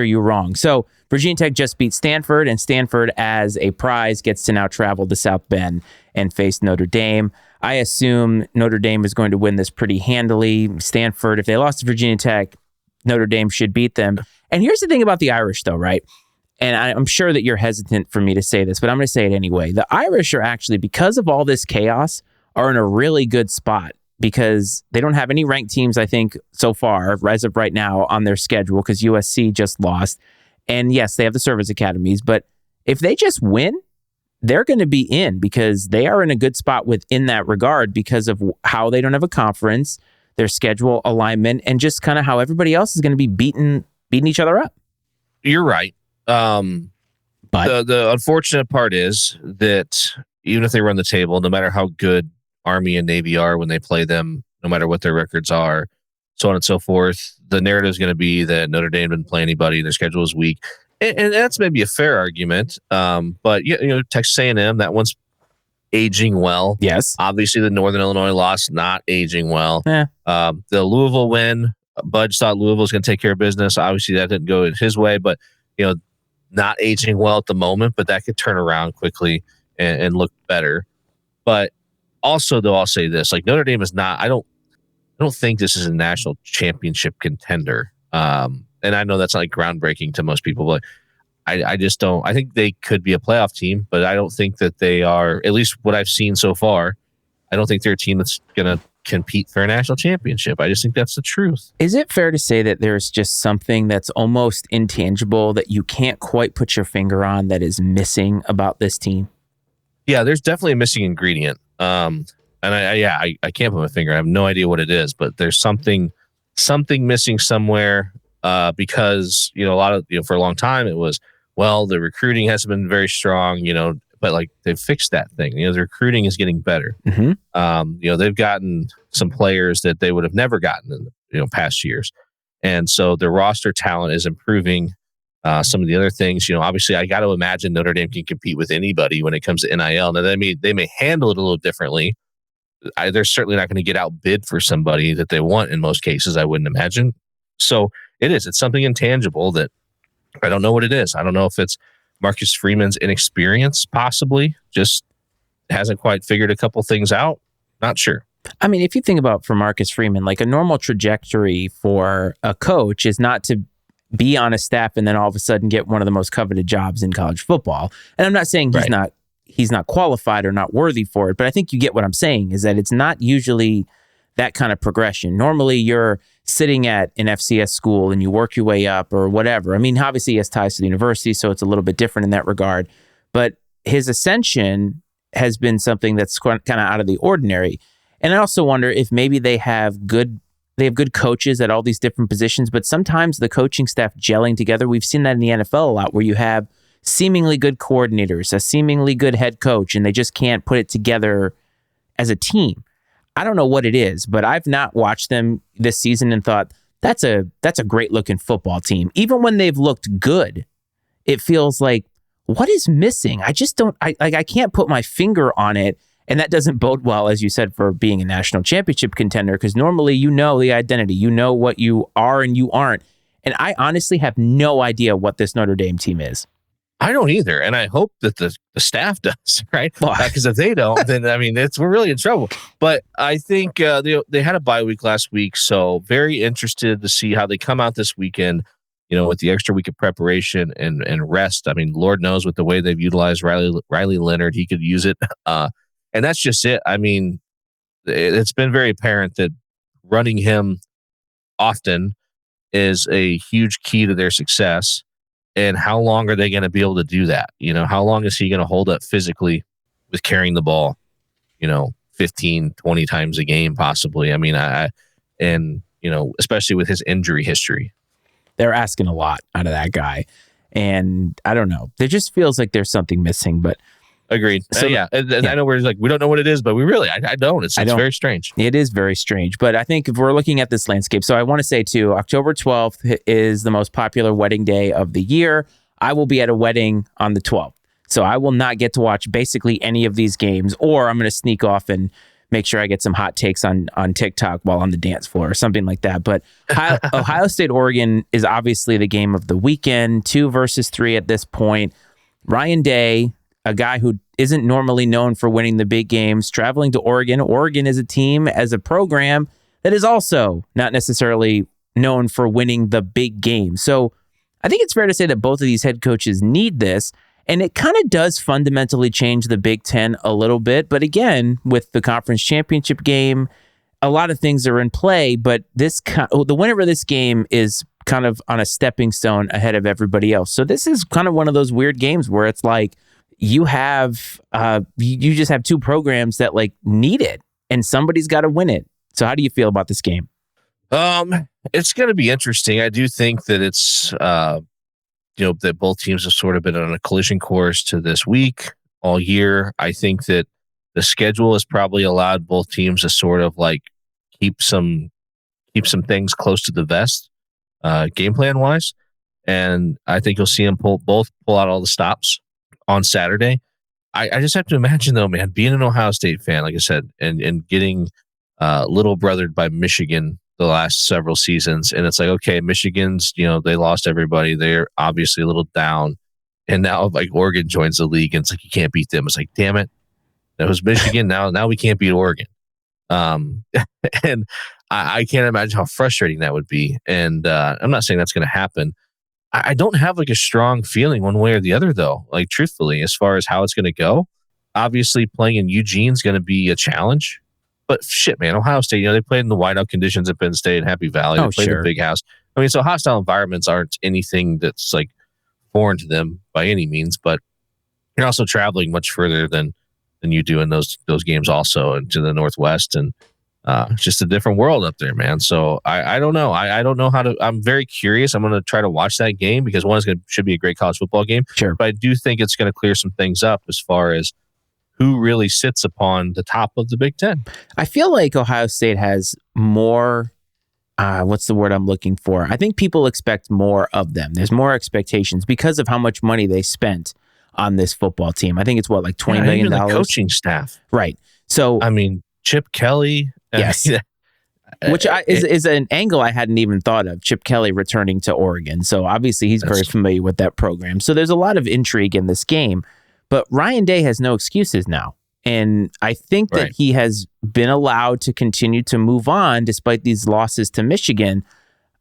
you wrong. So Virginia Tech just beat Stanford, and Stanford, as a prize, gets to now travel to South Bend and face Notre Dame. I assume Notre Dame is going to win this pretty handily. Stanford, if they lost to Virginia Tech, Notre Dame should beat them. And here's the thing about the Irish, though, right? And I'm sure that you're hesitant for me to say this, but I'm going to say it anyway. The Irish are actually, because of all this chaos, are in a really good spot because they don't have any ranked teams, I think, so far, as of right now, on their schedule because USC just lost. And yes, they have the service academies, but if they just win, they're going to be in because they are in a good spot within that regard because of how they don't have a conference, their schedule alignment, and just kind of how everybody else is going to be beating each other up.
You're right. But the unfortunate part is that even if they run the table, no matter how good Army and Navy are when they play them, no matter what their records are, so on and so forth, the narrative is going to be that Notre Dame didn't play anybody, their schedule is weak. And that's maybe a fair argument. But Texas A&M, that one's aging well.
Yes.
Obviously, the Northern Illinois loss, not aging well.
Yeah.
The Louisville win, Budge thought Louisville was going to take care of business. Obviously, that didn't go his way, but not aging well at the moment, but that could turn around quickly and look better. But also, though, I'll say this: Notre Dame is not. I don't think this is a national championship contender. And I know that's not groundbreaking to most people, but I just don't. I think they could be a playoff team, but I don't think that they are. At least what I've seen so far, I don't think they're a team that's going to compete for a national championship. I just think that's the truth.
Is it fair to say that there's just something that's almost intangible that you can't quite put your finger on that is missing about this team?
Yeah, there's definitely a missing ingredient. And I can't put my finger. I have no idea what it is, but there's something missing somewhere. Because a lot of for a long time it was, well, the recruiting hasn't been very strong, but like they've fixed that thing. The recruiting is getting better.
Mm-hmm.
They've gotten some players that they would have never gotten in past years, and so their roster talent is improving. Some of the other things, obviously, I got to imagine Notre Dame can compete with anybody when it comes to NIL. Now, they may handle it a little differently. They're certainly not going to get outbid for somebody that they want in most cases, I wouldn't imagine. So it's something intangible that I don't know what it is. I don't know if it's Marcus Freeman's inexperience, possibly just hasn't quite figured a couple things out. Not sure.
I mean, if you think about for Marcus Freeman, like a normal trajectory for a coach is not to be on a staff and then all of a sudden get one of the most coveted jobs in college football. And I'm not saying he's not qualified or not worthy for it, but I think you get what I'm saying is that it's not usually that kind of progression. Normally you're sitting at an FCS school and you work your way up or whatever. I mean, obviously he has ties to the university, so it's a little bit different in that regard, but his ascension has been something that's kind of out of the ordinary. And I also wonder if maybe they have good coaches at all these different positions, but sometimes the coaching staff gelling together. We've seen that in the NFL a lot where you have seemingly good coordinators, a seemingly good head coach, and they just can't put it together as a team. I don't know what it is, but I've not watched them this season and thought that's a great looking football team. Even when they've looked good, it feels like, what is missing? I just don't, I can't put my finger on it. And that doesn't bode well, as you said, for being a national championship contender, because normally you know the identity, you know what you are and you aren't. And I honestly have no idea what this Notre Dame team is.
I don't either, and I hope that the staff does, right? Because if they don't, then I mean, we're really in trouble. But I think they had a bye week last week, so very interested to see how they come out this weekend. With the extra week of preparation and rest. I mean, Lord knows with the way they've utilized Riley Leonard, he could use it. And that's just it. I mean, it's been very apparent that running him often is a huge key to their success. And how long are they going to be able to do that? How long is he going to hold up physically with carrying the ball, 15, 20 times a game, possibly? I mean, especially with his injury history.
They're asking a lot out of that guy. And I don't know. It just feels like there's something missing, but.
Agreed. I know we're like, we don't know what it is, but we really, I don't. It's very strange.
It is very strange. But I think if we're looking at this landscape, so I want to say too, October 12th is the most popular wedding day of the year. I will be at a wedding on the 12th. So I will not get to watch basically any of these games, or I'm going to sneak off and make sure I get some hot takes on TikTok while on the dance floor or something like that. But Ohio State, Oregon is obviously the game of the weekend, 2 versus 3 at this point. Ryan Day, a guy who isn't normally known for winning the big games, traveling to Oregon. Oregon is a team, as a program, that is also not necessarily known for winning the big game. So I think it's fair to say that both of these head coaches need this, and it kind of does fundamentally change the Big Ten a little bit. But again, with the conference championship game, a lot of things are in play, but the winner of this game is kind of on a stepping stone ahead of everybody else. So this is kind of one of those weird games where it's like, you just have two programs that like need it, and somebody's got to win it. So how do you feel about this game?
It's going to be interesting. I do think that it's, that both teams have sort of been on a collision course to this week all year. I think that the schedule has probably allowed both teams to sort of like keep some things close to the vest, game plan wise. And I think you'll see them pull out all the stops on Saturday. I just have to imagine though, man, being an Ohio State fan, like I said, and getting little brothered by Michigan the last several seasons. And it's like, okay, Michigan's, they lost everybody. They're obviously a little down. And now like Oregon joins the league and it's like, you can't beat them. It's like, damn it. That was Michigan. Now we can't beat Oregon. And I can't imagine how frustrating that would be. And I'm not saying that's going to happen. I don't have like a strong feeling one way or the other, though, like truthfully, as far as how it's going to go. Obviously, playing in Eugene is going to be a challenge. But shit, man, Ohio State, they played in the whiteout conditions at Penn State, Happy Valley. They played in the big house. I mean, so hostile environments aren't anything that's like foreign to them by any means, but you're also traveling much further than than you do in those games also, and to the Northwest, and it's just a different world up there, man. So I don't know. I don't know how to. I'm very curious. I'm going to try to watch that game because should be a great college football game.
Sure,
but I do think it's going to clear some things up as far as who really sits upon the top of the Big Ten.
I feel like Ohio State has more. What's the word I'm looking for? I think people expect more of them. There's more expectations because of how much money they spent on this football team. I think it's like $20 million.
The coaching staff,
right? So
I mean, Chip Kelly,
yes, which is an angle I hadn't even thought of. Chip Kelly returning to Oregon, so obviously he's very familiar with that program. So there's a lot of intrigue in this game, but Ryan Day has no excuses now. And I think that he has been allowed to continue to move on despite these losses to Michigan.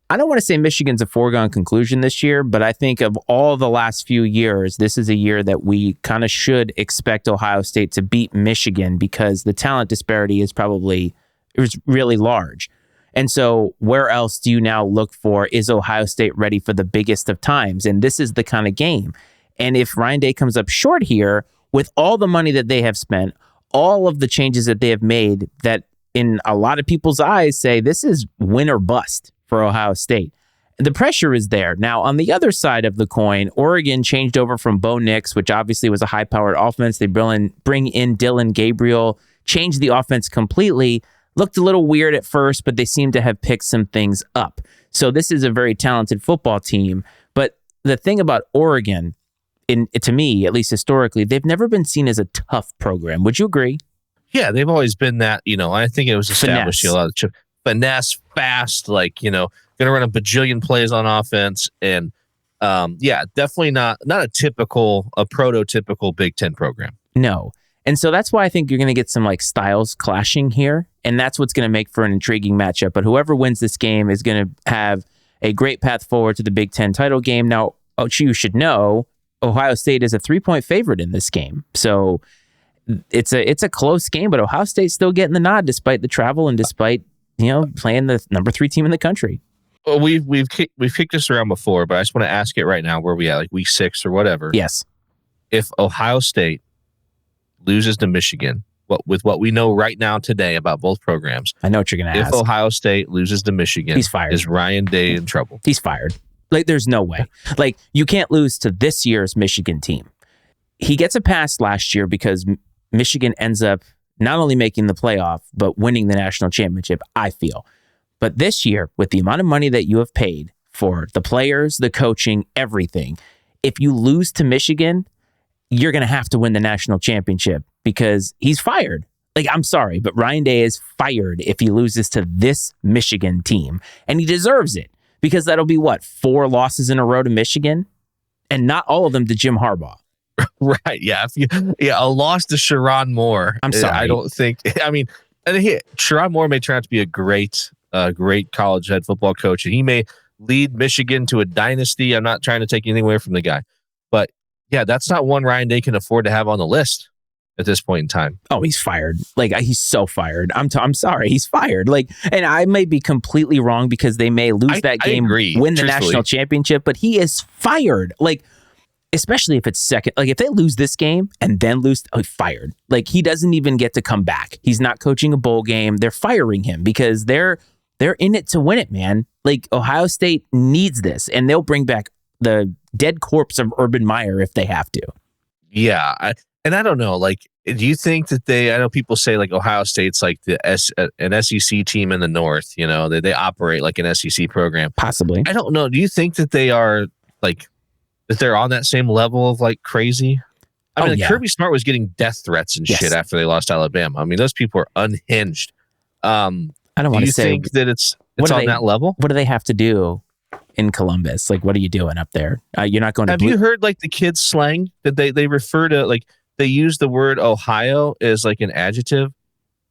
I don't want to say Michigan's a foregone conclusion this year, but I think of all the last few years, this is a year that we kind of should expect Ohio State to beat Michigan because the talent disparity is really large. And so where else do you now look for, is Ohio State ready for the biggest of times? And this is the kind of game. And if Ryan Day comes up short here, with all the money that they have spent, all of the changes that they have made that in a lot of people's eyes say this is win or bust for Ohio State. The pressure is there. Now, on the other side of the coin, Oregon changed over from Bo Nix, which obviously was a high-powered offense. They bring in Dylan Gabriel, changed the offense completely. Looked a little weird at first, but they seem to have picked some things up. So this is a very talented football team. But the thing about Oregon, to me, at least historically, they've never been seen as a tough program. Would you agree?
Yeah, they've always been that, I think it was established a lot of finesse, fast, going to run a bajillion plays on offense. And definitely not a prototypical Big Ten program.
No. And so that's why I think you're going to get some styles clashing here. And that's what's going to make for an intriguing matchup. But whoever wins this game is going to have a great path forward to the Big Ten title game. Now, you should know, Ohio State is a 3-point favorite in this game. So it's a close game, but Ohio State's still getting the nod despite the travel and despite, playing the number 3 team in the country.
Well, we've kicked this around before, but I just want to ask it right now, where we at, week 6 or whatever.
Yes.
If Ohio State loses to Michigan, with what we know right now today about both programs,
I know what you're going to ask.
If Ohio State loses to Michigan,
he's fired.
Is Ryan Day in trouble?
He's fired. There's no way. You can't lose to this year's Michigan team. He gets a pass last year because Michigan ends up not only making the playoff, but winning the national championship, I feel. But this year, with the amount of money that you have paid for the players, the coaching, everything, if you lose to Michigan, you're going to have to win the national championship because he's fired. I'm sorry, but Ryan Day is fired if he loses to this Michigan team. And he deserves it. Because that'll be 4 losses in a row to Michigan, and not all of them to Jim Harbaugh.
Right? Yeah. A loss to Sherrod Moore.
I'm sorry.
I don't think. I mean, Sherrod Moore may turn out to be a great college head football coach, and he may lead Michigan to a dynasty. I'm not trying to take anything away from the guy, but yeah, that's not one Ryan Day can afford to have on the list at this point in time.
Oh, he's fired. He's so fired. I'm sorry. He's fired. And I may be completely wrong because they may lose that game, win the national championship, but he is fired. Especially if it's second. If they lose this game and then lose, fired. He doesn't even get to come back. He's not coaching a bowl game. They're firing him because they're in it to win it, man. Ohio State needs this, and they'll bring back the dead corpse of Urban Meyer if they have to.
Yeah. And I don't know, do you think that I know people say Ohio State's an SEC team in the North, they operate like an SEC program.
Possibly.
I don't know. Do you think that they are that they're on that same level of crazy? I mean, Kirby Smart was getting death threats and shit after they lost Alabama. I mean, those people are unhinged.
I don't want to say.
Do you think that it's on that level?
What do they have to do in Columbus? What are you doing up there? You're not going to.
Have you heard the kids' slang that they refer to they use the word Ohio as an adjective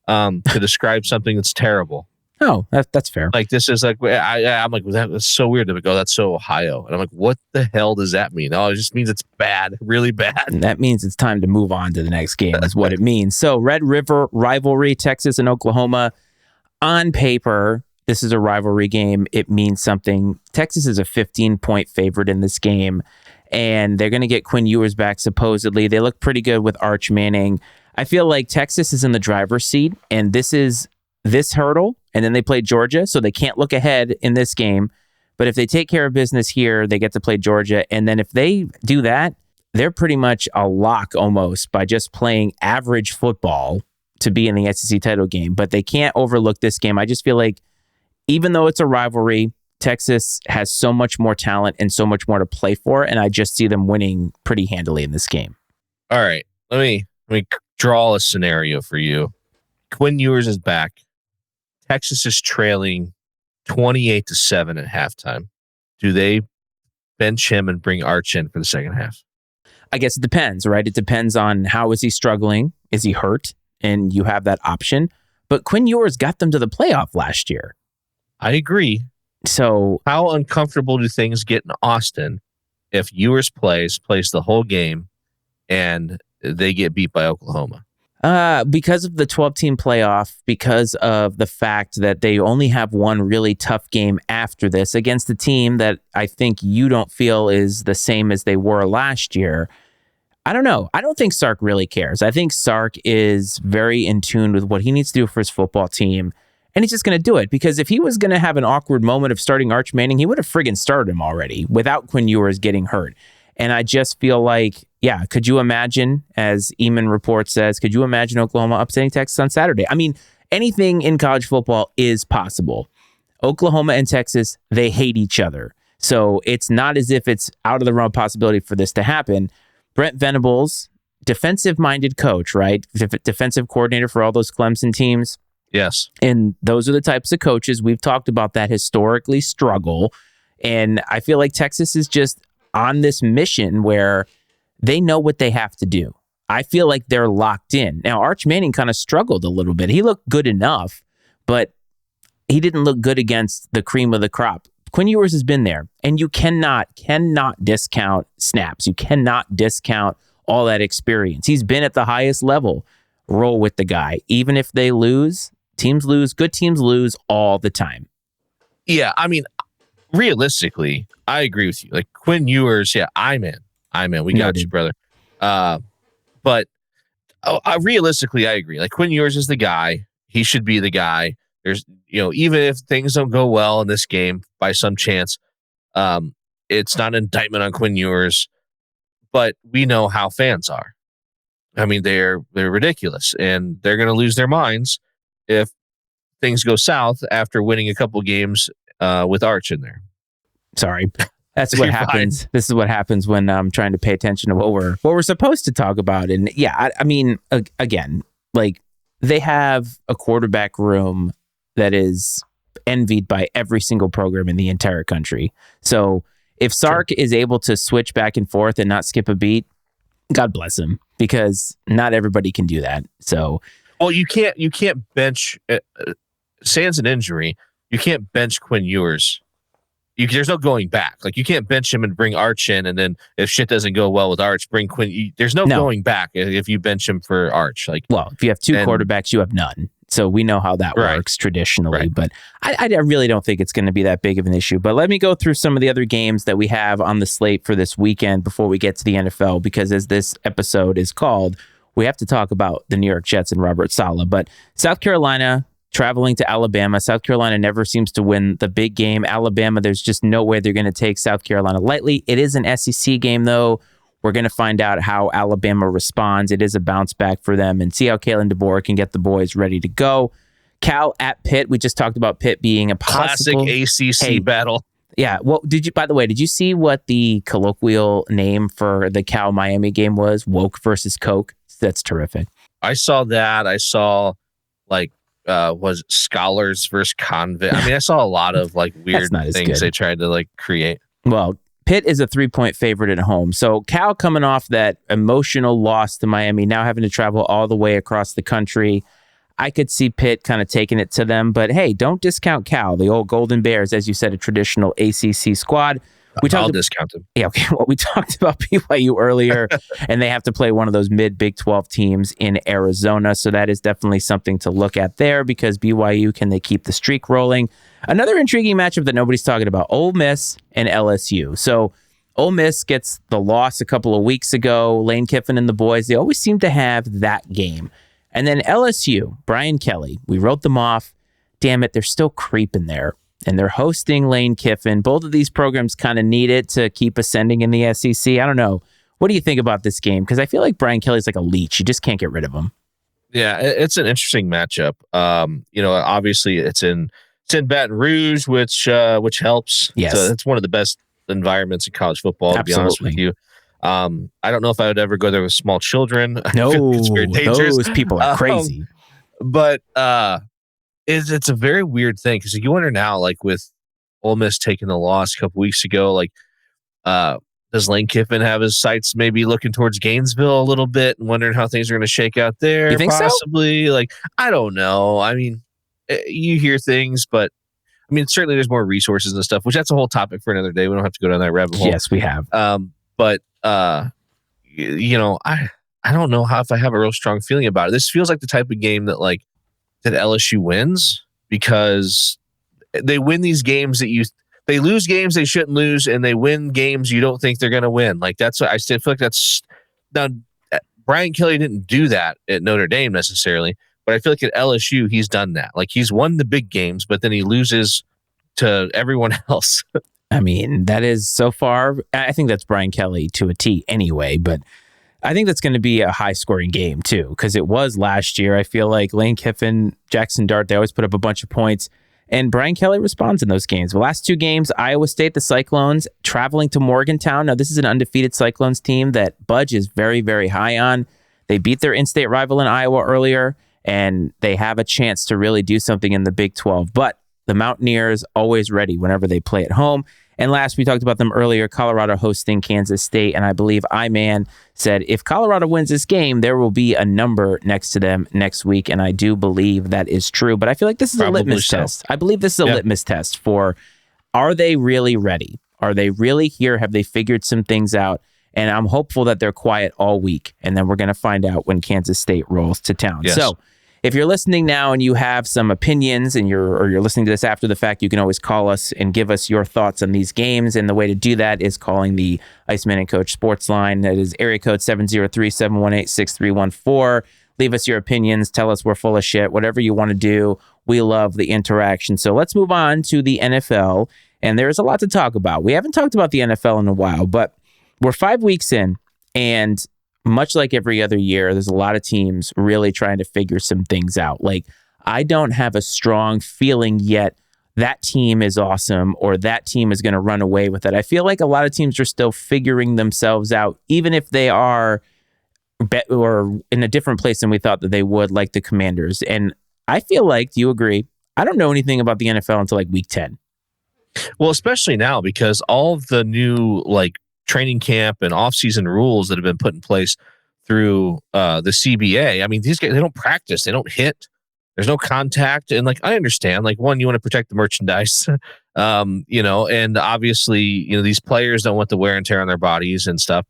to describe something that's terrible.
Oh, that's fair.
This is I'm that's so weird. They go, that's so Ohio. And I'm like, what the hell does that mean? Oh, it just means it's bad, really bad.
And that means it's time to move on to the next game is what it means. So Red River rivalry, Texas and Oklahoma. On paper, this is a rivalry game. It means something. Texas is a 15-point favorite in this game. And they're going to get Quinn Ewers back, supposedly. They look pretty good with Arch Manning. I feel like Texas is in the driver's seat, and this is this hurdle, and then they play Georgia, so they can't look ahead in this game. But if they take care of business here, they get to play Georgia. And then if they do that, they're pretty much a lock almost by just playing average football to be in the SEC title game. But they can't overlook this game. I just feel like even though it's a rivalry, Texas has so much more talent and so much more to play for. And I just see them winning pretty handily in this game.
All right. Let me draw a scenario for you. Quinn Ewers is back. Texas is trailing 28-7 at halftime. Do they bench him and bring Arch in for the second half?
I guess it depends, right? It depends on how is he struggling? Is he hurt? And you have that option. But Quinn Ewers got them to the playoff last year.
I agree.
So
how uncomfortable do things get in Austin if Ewers plays the whole game and they get beat by Oklahoma?
Because of the 12-team playoff, because of the fact that they only have one really tough game after this against a team that I think you don't feel is the same as they were last year. I don't know. I don't think Sark really cares. I think Sark is very in tune with what he needs to do for his football team, and he's just going to do it. Because if he was going to have an awkward moment of starting Arch Manning, he would have friggin' started him already without Quinn Ewers getting hurt. And I just feel like, yeah, could you imagine, as Eamon Report says, could you imagine Oklahoma upsetting Texas on Saturday? I mean, anything in college football is possible. Oklahoma and Texas, they hate each other. So it's not as if it's out of the realm of possibility for this to happen. Brent Venables, defensive-minded coach, right? Defensive coordinator for all those Clemson teams.
Yes.
And those are the types of coaches, we've talked about, that historically struggle. And I feel like Texas is just on this mission where they know what they have to do. I feel like they're locked in. Now, Arch Manning kind of struggled a little bit. He looked good enough, but he didn't look good against the cream of the crop. Quinn Ewers has been there, and you cannot discount snaps. You cannot discount all that experience. He's been at the highest level. Roll with the guy. Even if they lose, teams lose, good teams lose all the time.
Yeah, I mean, realistically, I agree with you. Like Quinn Ewers, yeah, I'm in. We got you, brother. But realistically, I agree. Like Quinn Ewers is the guy. He should be the guy. There's, even if things don't go well in this game by some chance, it's not an indictment on Quinn Ewers, but we know how fans are. I mean, they're ridiculous, and they're going to lose their minds if things go south after winning a couple games with Arch in there.
Sorry. That's what happens. Fine. This is what happens when I'm trying to pay attention to what we're supposed to talk about. And yeah, I mean, again, like they have a quarterback room that is envied by every single program in the entire country. So if Sark is able to switch back and forth and not skip a beat, God bless him, because not everybody can do that. So,
well, you can't bench. Sans an injury, you can't bench Quinn Ewers. There's no going back. Like you can't bench him and bring Arch in, and then if shit doesn't go well with Arch, bring Quinn. There's no going back if you bench him for Arch. Like,
well, if you have two quarterbacks, you have none. So we know how that works traditionally. Right. But I really don't think it's going to be that big of an issue. But let me go through some of the other games that we have on the slate for this weekend before we get to the NFL, because as this episode is called, we have to talk about the New York Jets and Robert Saleh. But South Carolina traveling to Alabama. South Carolina never seems to win the big game. Alabama, there's just no way they're going to take South Carolina lightly. It is an SEC game, though. We're going to find out how Alabama responds. It is a bounce back for them, and see how Kalen DeBoer can get the boys ready to go. Cal at Pitt. We just talked about Pitt being a possible
classic ACC battle.
Yeah. Well, by the way, did you see what the colloquial name for the Cal Miami game was? Woke versus Coke. That's terrific.
I saw that. I saw was scholars versus convict. I mean, I saw a lot of weird things they tried to create.
Well, Pitt is a 3-point favorite at home. So Cal coming off that emotional loss to Miami, now having to travel all the way across the country. I could see Pitt kind of taking it to them. But hey, don't discount Cal, the old Golden Bears, as you said, a traditional ACC squad.
I'll discount them.
Yeah, okay. Well, we talked about BYU earlier, and they have to play one of those mid-Big 12 teams in Arizona. So that is definitely something to look at there, because BYU, can they keep the streak rolling? Another intriguing matchup that nobody's talking about, Ole Miss and LSU. So Ole Miss gets the loss a couple of weeks ago. Lane Kiffin and the boys, they always seem to have that game. And then LSU, Brian Kelly, we wrote them off. Damn it, they're still creeping there. And they're hosting Lane Kiffin. Both of these programs kind of need it to keep ascending in the SEC. I don't know. What do you think about this game? Because I feel like Brian Kelly's like a leech. You just can't get rid of him.
Yeah, it's an interesting matchup. Obviously it's in Baton Rouge, which helps.
Yes.
So it's one of the best environments in college football, to be honest with you. I don't know if I would ever go there with small children.
No,
it's very dangerous.
Those people are crazy.
But it's a very weird thing because you wonder now, like with Ole Miss taking the loss a couple weeks ago, like does Lane Kiffin have his sights maybe looking towards Gainesville a little bit and wondering how things are going to shake out there?
You think
possibly? So? Like, I don't know. I mean, you hear things, but I mean, certainly there's more resources and stuff, which that's a whole topic for another day. We don't have to go down that rabbit hole.
Yes, we have.
But I don't know if I have a real strong feeling about it. This feels like the type of game that LSU wins because they win these games they lose games they shouldn't lose, and they win games you don't think they're going to win. Like that's what I still feel like that's now. Brian Kelly didn't do that at Notre Dame necessarily, but I feel like at LSU he's done that. Like he's won the big games, but then he loses to everyone else.
I mean, that is so far. I think that's Brian Kelly to a T anyway, but I think that's going to be a high-scoring game too, because it was last year. I feel like Lane Kiffin, Jackson Dart, they always put up a bunch of points, and Brian Kelly responds in those games. The last two games, Iowa State, the Cyclones, traveling to Morgantown. Now, this is an undefeated Cyclones team that Budge is very, very high on. They beat their in-state rival in Iowa earlier, and they have a chance to really do something in the Big 12. But the Mountaineers always ready whenever they play at home. And last, we talked about them earlier, Colorado hosting Kansas State. And I believe Iceman said, if Colorado wins this game, there will be a number next to them next week. And I do believe that is true. But I feel like this is a litmus test. I believe this is a litmus test for, are they really ready? Are they really here? Have they figured some things out? And I'm hopeful that they're quiet all week. And then we're going to find out when Kansas State rolls to town.
Yes.
So if you're listening now and you have some opinions and you're listening to this after the fact, you can always call us and give us your thoughts on these games. And the way to do that is calling the Iceman and Coach sports line. That is area code 703-718-6314. Leave us your opinions. Tell us we're full of shit. Whatever you want to do. We love the interaction. So let's move on to the NFL. And there's a lot to talk about. We haven't talked about the NFL in a while, but we're 5 weeks in, and much like every other year, there's a lot of teams really trying to figure some things out. Like, I don't have a strong feeling yet that team is awesome or that team is going to run away with it. I feel like a lot of teams are still figuring themselves out, even if they are or in a different place than we thought that they would, like the Commanders. And I feel like, do you agree? I don't know anything about the NFL until like week 10.
Well, especially now because all of the new training camp and off-season rules that have been put in place through the CBA. I mean, these guys, they don't practice. They don't hit. There's no contact. And I understand, one, you want to protect the merchandise, and obviously, these players don't want the wear and tear on their bodies and stuff,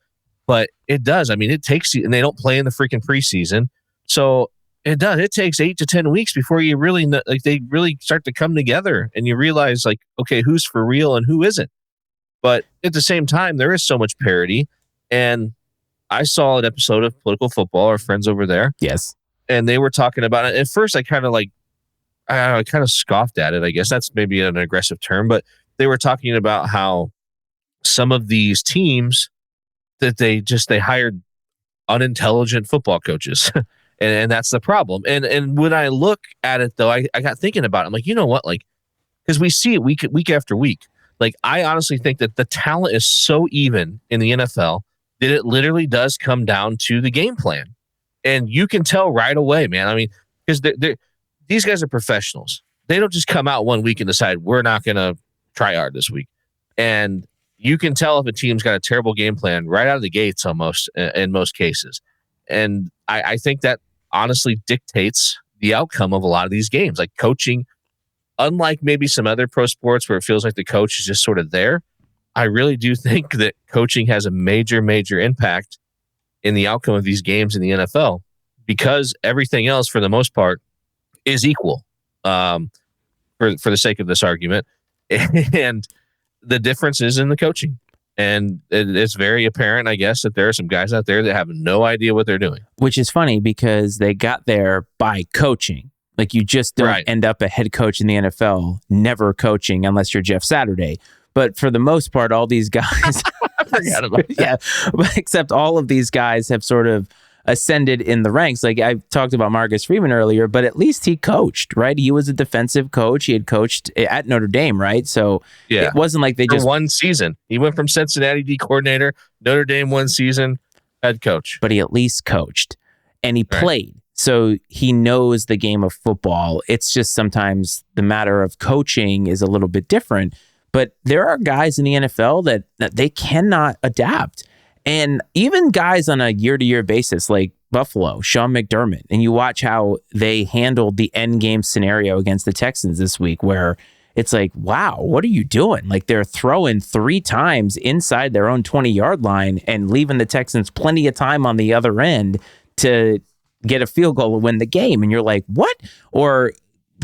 but it does. I mean, it takes, and they don't play in the freaking preseason. So it does. It takes 8 to 10 weeks before you really, they really start to come together and you realize okay, who's for real and who isn't. But at the same time, there is so much parity. And I saw an episode of Political Football, our friends over there.
Yes.
And they were talking about it. At first, I kind of scoffed at it. I guess that's maybe an aggressive term. But they were talking about how some of these teams that they hired unintelligent football coaches. and that's the problem. And when I look at it, though, I got thinking about it. I'm like, you know what? Because we see it week after week. I honestly think that the talent is so even in the NFL that it literally does come down to the game plan. And you can tell right away, man. I mean, because these guys are professionals. They don't just come out one week and decide, we're not going to try hard this week. And you can tell if a team's got a terrible game plan right out of the gates almost in most cases. And I think that honestly dictates the outcome of a lot of these games. Coaching, unlike maybe some other pro sports where it feels like the coach is just sort of there, I really do think that coaching has a major, major impact in the outcome of these games in the NFL because everything else, for the most part, is equal for the sake of this argument. And the difference is in the coaching. And it's very apparent, I guess, that there are some guys out there that have no idea what they're doing.
Which is funny because they got there by coaching. Like, you just don't end up a head coach in the NFL, never coaching unless you're Jeff Saturday. But for the most part, all these guys,
I forgot about that.
Except all of these guys have sort of ascended in the ranks. Like, I talked about Marcus Freeman earlier, but at least he coached, right? He was a defensive coach. He had coached at Notre Dame, right? So it wasn't like they just
one season. He went from Cincinnati D coordinator, Notre Dame 1 season, head coach.
But he at least coached and he played. So he knows the game of football. It's just sometimes the matter of coaching is a little bit different. But there are guys in the NFL that they cannot adapt. And even guys on a year-to-year basis, like Buffalo, Sean McDermott, and you watch how they handled the end game scenario against the Texans this week, where it's like, wow, what are you doing? Like, they're throwing 3 times inside their own 20-yard line and leaving the Texans plenty of time on the other end to get a field goal to win the game. And you're like, what? Or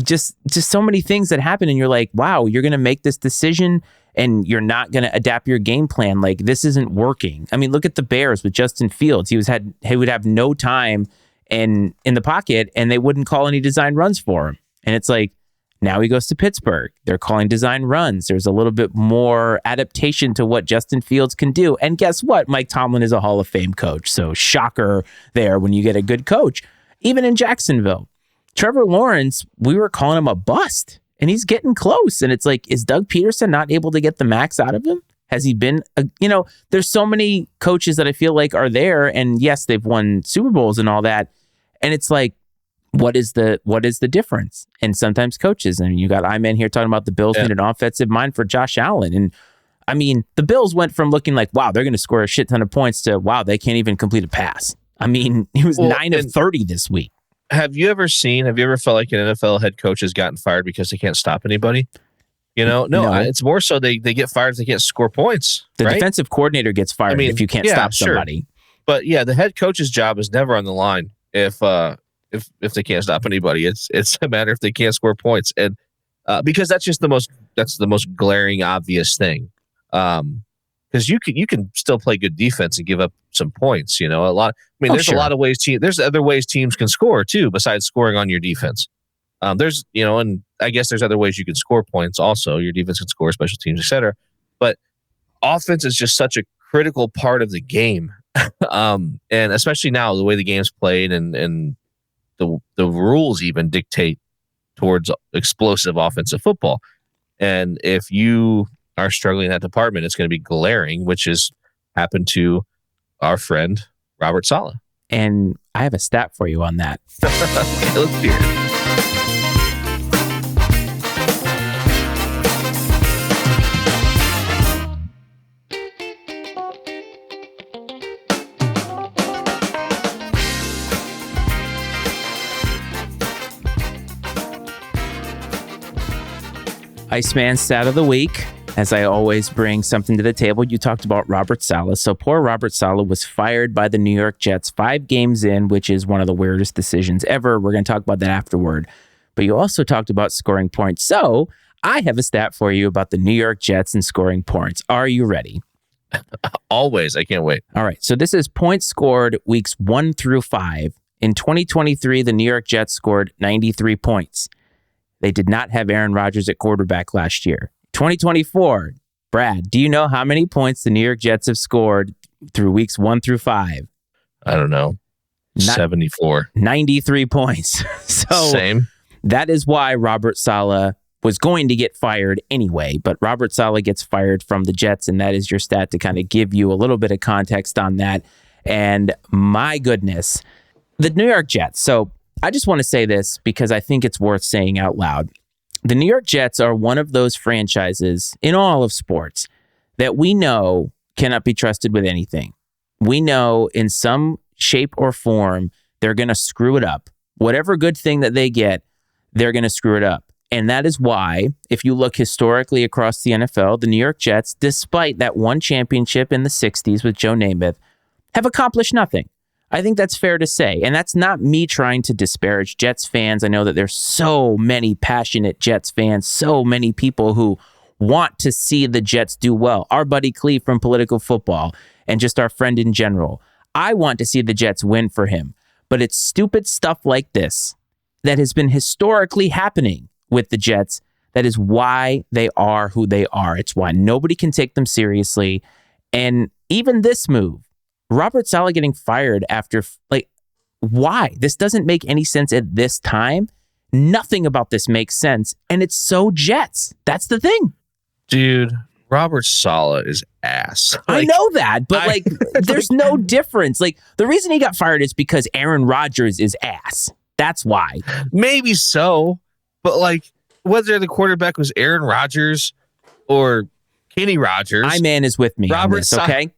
just so many things that happen. And you're like, wow, you're going to make this decision and you're not going to adapt your game plan. Like, this isn't working. I mean, look at the Bears with Justin Fields. He would have no time in the pocket and they wouldn't call any design runs for him. And it's like, now he goes to Pittsburgh. They're calling design runs. There's a little bit more adaptation to what Justin Fields can do. And guess what? Mike Tomlin is a Hall of Fame coach. So shocker there when you get a good coach. Even in Jacksonville, Trevor Lawrence, we were calling him a bust. And he's getting close. And it's like, is Doug Peterson not able to get the max out of him? Has he been, there's so many coaches that I feel like are there. And yes, they've won Super Bowls and all that. And it's like, what is the difference? And sometimes coaches, and you got Iman here talking about the Bills need an offensive mind for Josh Allen. And I mean, the Bills went from looking like, wow, they're going to score a shit ton of points to, wow, they can't even complete a pass. I mean, he was 9 of 30 this week.
Have you ever felt like an NFL head coach has gotten fired because they can't stop anybody? No. It's more so they get fired if they can't score points.
The defensive coordinator gets fired if you can't stop somebody.
Sure. But yeah, the head coach's job is never on the line if they can't stop anybody. It's a matter if they can't score points, and because that's the most glaring obvious thing. Because you can still play good defense and give up some points. There's a lot of ways. There's other ways teams can score too, besides scoring on your defense. And I guess there's other ways you can score points. Also, your defense can score, special teams, etc. But offense is just such a critical part of the game, and especially now the way the game's played and the rules even dictate towards explosive offensive football. And if you are struggling in that department, it's going to be glaring, which has happened to our friend Robert Saleh.
And I have a stat for you on that.
Okay, let's hear it.
Iceman stat of the week. As I always bring something to the table, you talked about Robert Saleh. So poor Robert Saleh was fired by the New York Jets 5 games in, which is one of the weirdest decisions ever. We're going to talk about that afterward. But you also talked about scoring points. So I have a stat for you about the New York Jets and scoring points. Are you ready?
Always. I can't wait.
All right. So this is points scored weeks 1 through 5. In 2023, the New York Jets scored 93 points. They did not have Aaron Rodgers at quarterback last year. 2024, Brad, do you know how many points the New York Jets have scored through weeks 1 through 5?
I don't know. 74.
93 points. So
same.
That is why Robert Saleh was going to get fired anyway. But Robert Saleh gets fired from the Jets, and that is your stat to kind of give you a little bit of context on that. And my goodness, the New York Jets. So I just want to say this because I think it's worth saying out loud. The New York Jets are one of those franchises in all of sports that we know cannot be trusted with anything. We know in some shape or form, they're going to screw it up. Whatever good thing that they get, they're going to screw it up. And that is why, if you look historically across the NFL, the New York Jets, despite that one championship in the 60s with Joe Namath, have accomplished nothing. I think that's fair to say. And that's not me trying to disparage Jets fans. I know that there's so many passionate Jets fans, so many people who want to see the Jets do well. Our buddy Cleve from Political Football and just our friend in general. I want to see the Jets win for him. But it's stupid stuff like this that has been historically happening with the Jets. That is why they are who they are. It's why nobody can take them seriously. And even this move, Robert Saleh getting fired after, why? This doesn't make any sense at this time. Nothing about this makes sense. And it's so Jets. That's the thing.
Dude, Robert Saleh is ass.
I know that, but there's no difference. The reason he got fired is because Aaron Rodgers is ass. That's why.
Maybe so, but whether the quarterback was Aaron Rodgers or Kenny Rogers,
my man is with me on this, okay?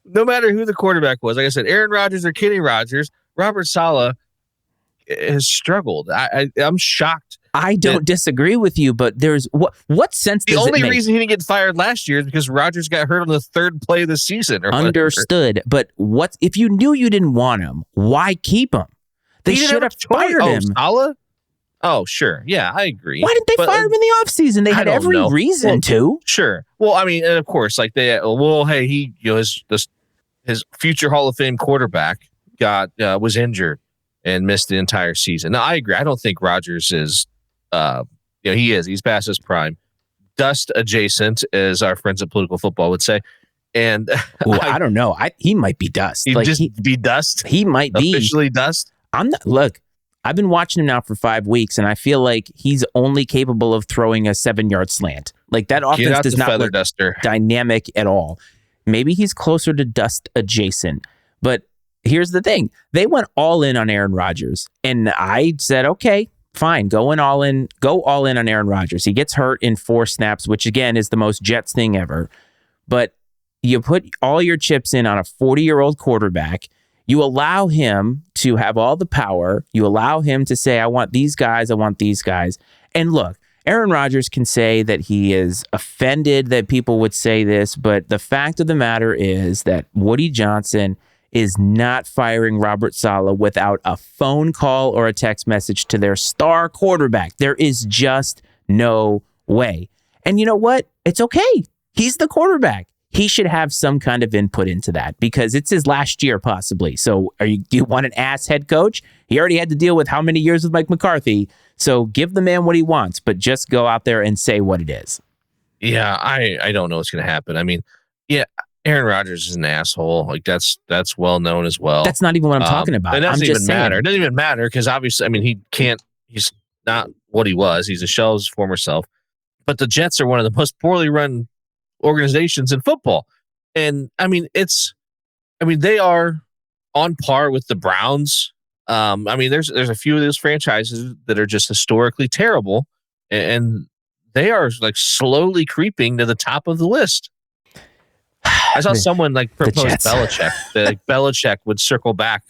No matter who the quarterback was, like I said, Aaron Rodgers or Kenny Rogers, Robert Saleh has struggled. I'm shocked.
I don't disagree with you, but there's what sense does it make? The
only reason he didn't get fired last year is because Rodgers got hurt on the third play of the season.
Understood. But what if you knew you didn't want him? Why keep him? They should have fired him.
Saleh? Oh, sure. Yeah, I agree.
Why didn't they fire him in the offseason? They had every reason to.
Sure. Well, I mean, and of course, hey, his future Hall of Fame quarterback was injured and missed the entire season. Now, I agree. I don't think Rodgers is, he's past his prime. Dust adjacent, as our friends at Political Football would say. And
I don't know. He might be dust.
Be dust?
He might be.
Officially dust?
Look, I've been watching him now for 5 weeks, and I feel like he's only capable of throwing a 7-yard slant. That offense does not look dynamic at all. Maybe he's closer to dust adjacent. But here's the thing. They went all in on Aaron Rodgers. And I said, okay, fine, go all in on Aaron Rodgers. He gets hurt in 4 snaps, which again is the most Jets thing ever. But you put all your chips in on a 40-year-old quarterback. You allow him to have all the power. You allow him to say, I want these guys. I want these guys. And look, Aaron Rodgers can say that he is offended that people would say this, but the fact of the matter is that Woody Johnson is not firing Robert Saleh without a phone call or a text message to their star quarterback. There is just no way. And you know what? It's okay. He's the quarterback. He should have some kind of input into that because it's his last year possibly. So do you want an ass head coach? He already had to deal with how many years with Mike McCarthy. So give the man what he wants, but just go out there and say what it is.
Yeah, I don't know what's going to happen. I mean, yeah, Aaron Rodgers is an asshole. That's well known as well.
That's not even what I'm talking about.
It doesn't even matter. It doesn't even matter because obviously, I mean, he's not what he was. He's a shell of his former self. But the Jets are one of the most poorly run organizations in football. And I mean, they are on par with the Browns. There's a few of those franchises that are just historically terrible, and they are slowly creeping to the top of the list. I saw someone propose Belichick that Belichick would circle back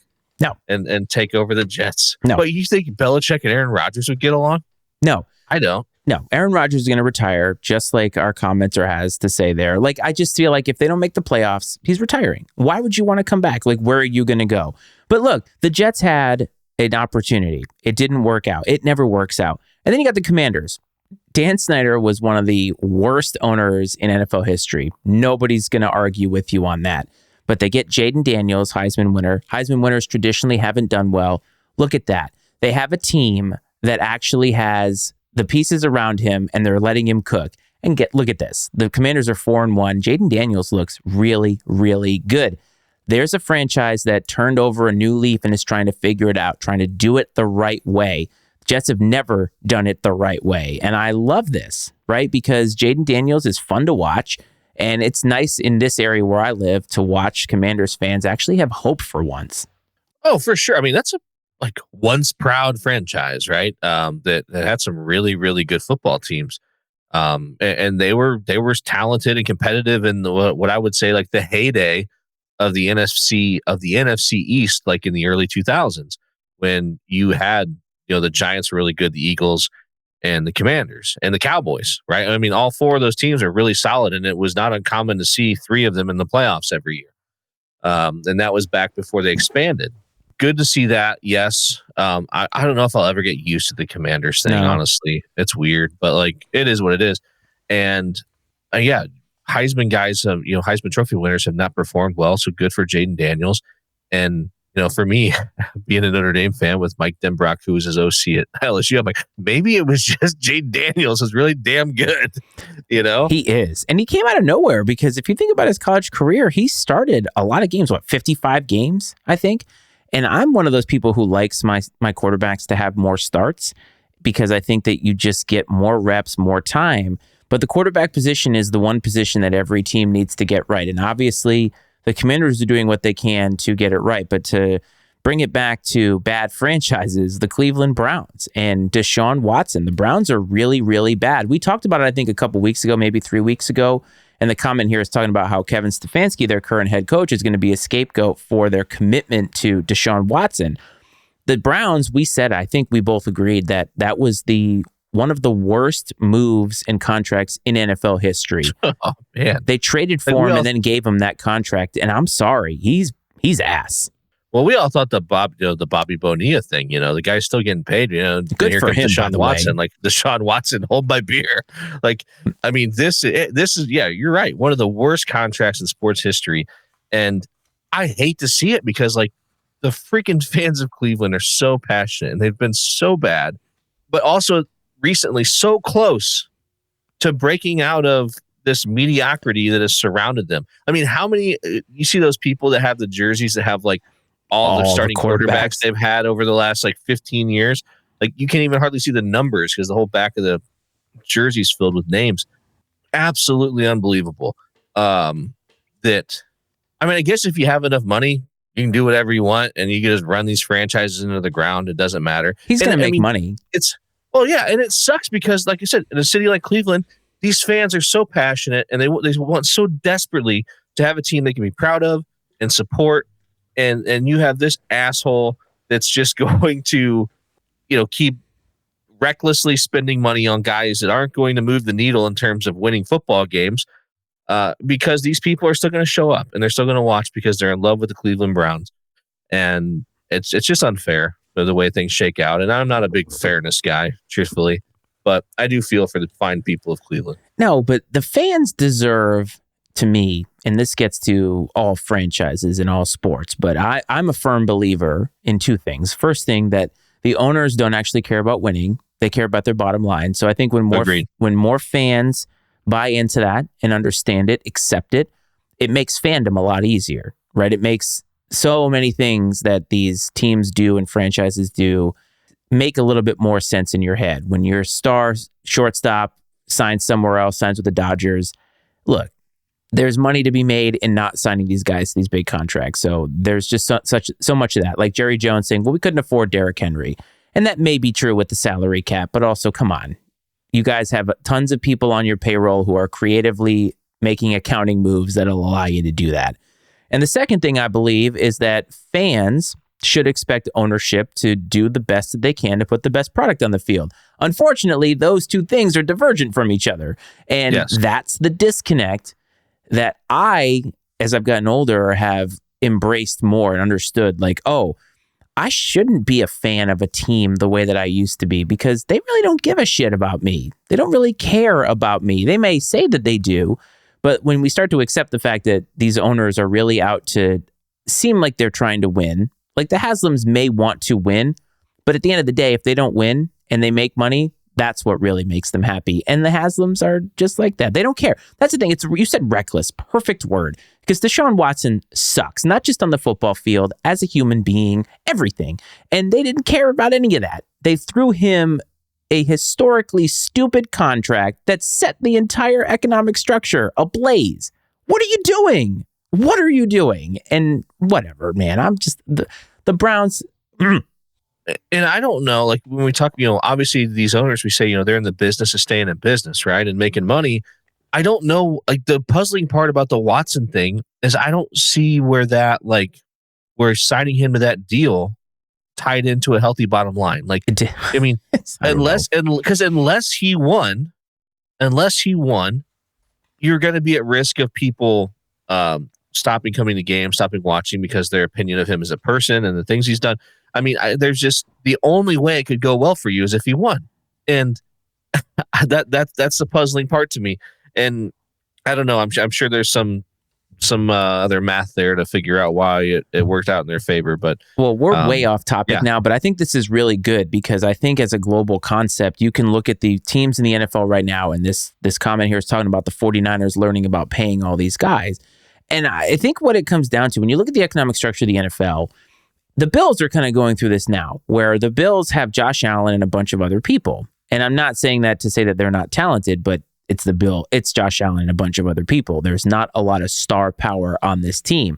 and take over the Jets.
No.
But you think Belichick and Aaron Rodgers would get along?
No.
I don't.
No, Aaron Rodgers is going to retire, just like our commenter has to say there. I just feel like if they don't make the playoffs, he's retiring. Why would you want to come back? Where are you going to go? But look, the Jets had an opportunity. It didn't work out. It never works out. And then you got the Commanders. Dan Snyder was one of the worst owners in NFL history. Nobody's going to argue with you on that. But they get Jaden Daniels, Heisman winner. Heisman winners traditionally haven't done well. Look at that. They have a team that actually has the pieces around him, and they're letting him cook. And look at this. The Commanders are 4-1. Jaden Daniels looks really, really good. There's a franchise that turned over a new leaf and is trying to figure it out, trying to do it the right way. Jets have never done it the right way. And I love this, right? Because Jaden Daniels is fun to watch. And it's nice in this area where I live to watch Commanders fans actually have hope for once.
Oh, for sure. I mean, that's a once proud franchise, right? That had some really, really good football teams. And they were talented and competitive in what I would say the heyday of the NFC East, in the early 2000s, when you had, the Giants were really good, the Eagles and the Commanders and the Cowboys, right? I mean, all 4 of those teams are really solid, and it was not uncommon to see 3 of them in the playoffs every year. And that was back before they expanded. good to see that. Yes. I don't know if I'll ever get used to the Commanders thing. No. Honestly, it's weird, but like it is what it is. And yeah, Heisman guys, Heisman Trophy winners have not performed well. So good for Jaden Daniels. And for me, being a Notre Dame fan with Mike Denbrock, who was his OC at LSU, I'm like, maybe it was just Jaden Daniels is really damn good.
He is. And he came out of nowhere because if you think about his college career, he started a lot of games, 55 games, I think. And I'm one of those people who likes my quarterbacks to have more starts because I think that you just get more reps, more time. But the quarterback position is the one position that every team needs to get right. And obviously, the Commanders are doing what they can to get it right. But to bring it back to bad franchises, the Cleveland Browns and Deshaun Watson, the Browns are really, really bad. We talked about it, I think, a couple weeks ago, maybe 3 weeks ago. And the comment here is talking about how Kevin Stefanski, their current head coach, is going to be a scapegoat for their commitment to Deshaun Watson. The Browns, we said, I think we both agreed that that was one of the worst moves and contracts in NFL history.
Oh, man.
They traded for him and then gave him that contract. And I'm sorry, he's ass.
Well, we all thought the Bobby Bonilla thing, the guy's still getting paid,
Good for him,
Deshaun Watson, like Deshaun Watson, hold my beer. Like, I mean, this is, yeah, you're right. One of the worst contracts in sports history. And I hate to see it because like the freaking fans of Cleveland are so passionate and they've been so bad, but also recently so close to breaking out of this mediocrity that has surrounded them. I mean, how many, you see those people that have the jerseys that have like all their starting quarterbacks they've had over the last like 15 years. Like you can't even hardly see the numbers because the whole back of the jersey's filled with names. Absolutely unbelievable. I guess if you have enough money, you can do whatever you want and you can just run these franchises into the ground. It doesn't matter.
He's going to make money.
And it sucks because like I said, in a city like Cleveland, these fans are so passionate and they want so desperately to have a team they can be proud of and support. And you have this asshole that's just going to, keep recklessly spending money on guys that aren't going to move the needle in terms of winning football games because these people are still going to show up and they're still going to watch because they're in love with the Cleveland Browns. And it's just unfair for the way things shake out. And I'm not a big fairness guy, truthfully, but I do feel for the fine people of Cleveland.
No, but the fans deserve, to me, and this gets to all franchises and all sports, but I'm a firm believer in two things. First thing, that the owners don't actually care about winning. They care about their bottom line. So I think when more fans buy into that and understand it, accept it, it makes fandom a lot easier, right? It makes so many things that these teams do and franchises do make a little bit more sense in your head. When your star shortstop signs somewhere else, signs with the Dodgers, look, there's money to be in in not signing these guys to these big contracts. So there's just so much of that. Like Jerry Jones saying, well, we couldn't afford Derrick Henry. And that may be true with the salary cap, but also, come on. You guys have tons of people on your payroll who are creatively making accounting moves that'll allow you to do that. And the second thing I believe is that fans should expect ownership to do the best that they can to put the best product on the field. Unfortunately, those two things are divergent from each other. And That's the disconnect that I, as I've gotten older, have embraced more and understood, like, oh, I shouldn't be a fan of a team the way that I used to be because they really don't give a shit about me. They don't really care about me. They may say that they do, but when we start to accept the fact that these owners are really out to seem like they're trying to win, like the Haslams may want to win, but at the end of the day, if they don't win and they make money, that's what really makes them happy. And the Haslams are just like that. They don't care. That's the thing. You said reckless. Perfect word. Because Deshaun Watson sucks, not just on the football field, as a human being, everything. And they didn't care about any of that. They threw him a historically stupid contract that set the entire economic structure ablaze. What are you doing? What are you doing? And whatever, man. I'm just the Browns.
And I don't know, like when we talk, obviously these owners, we say, they're in the business of staying in business, right? And making money. I don't know, like the puzzling part about the Watson thing is I don't see where that, like, where signing him to that deal tied into a healthy bottom line. Like, I mean, unless he won, you're going to be at risk of people stopping coming to games, stopping watching because their opinion of him as a person and the things he's done. I mean, there's just the only way it could go well for you is if he won, and that's the puzzling part to me. And I don't know. I'm sure there's some other math there to figure out why it worked out in their favor. But
we're way off topic now, but I think this is really good because I think as a global concept, you can look at the teams in the NFL right now. And this comment here is talking about the 49ers learning about paying all these guys. And I think what it comes down to, when you look at the economic structure of the NFL, the Bills are kind of going through this now, where the Bills have Josh Allen and a bunch of other people. And I'm not saying that to say that they're not talented, but it's Josh Allen and a bunch of other people. There's not a lot of star power on this team.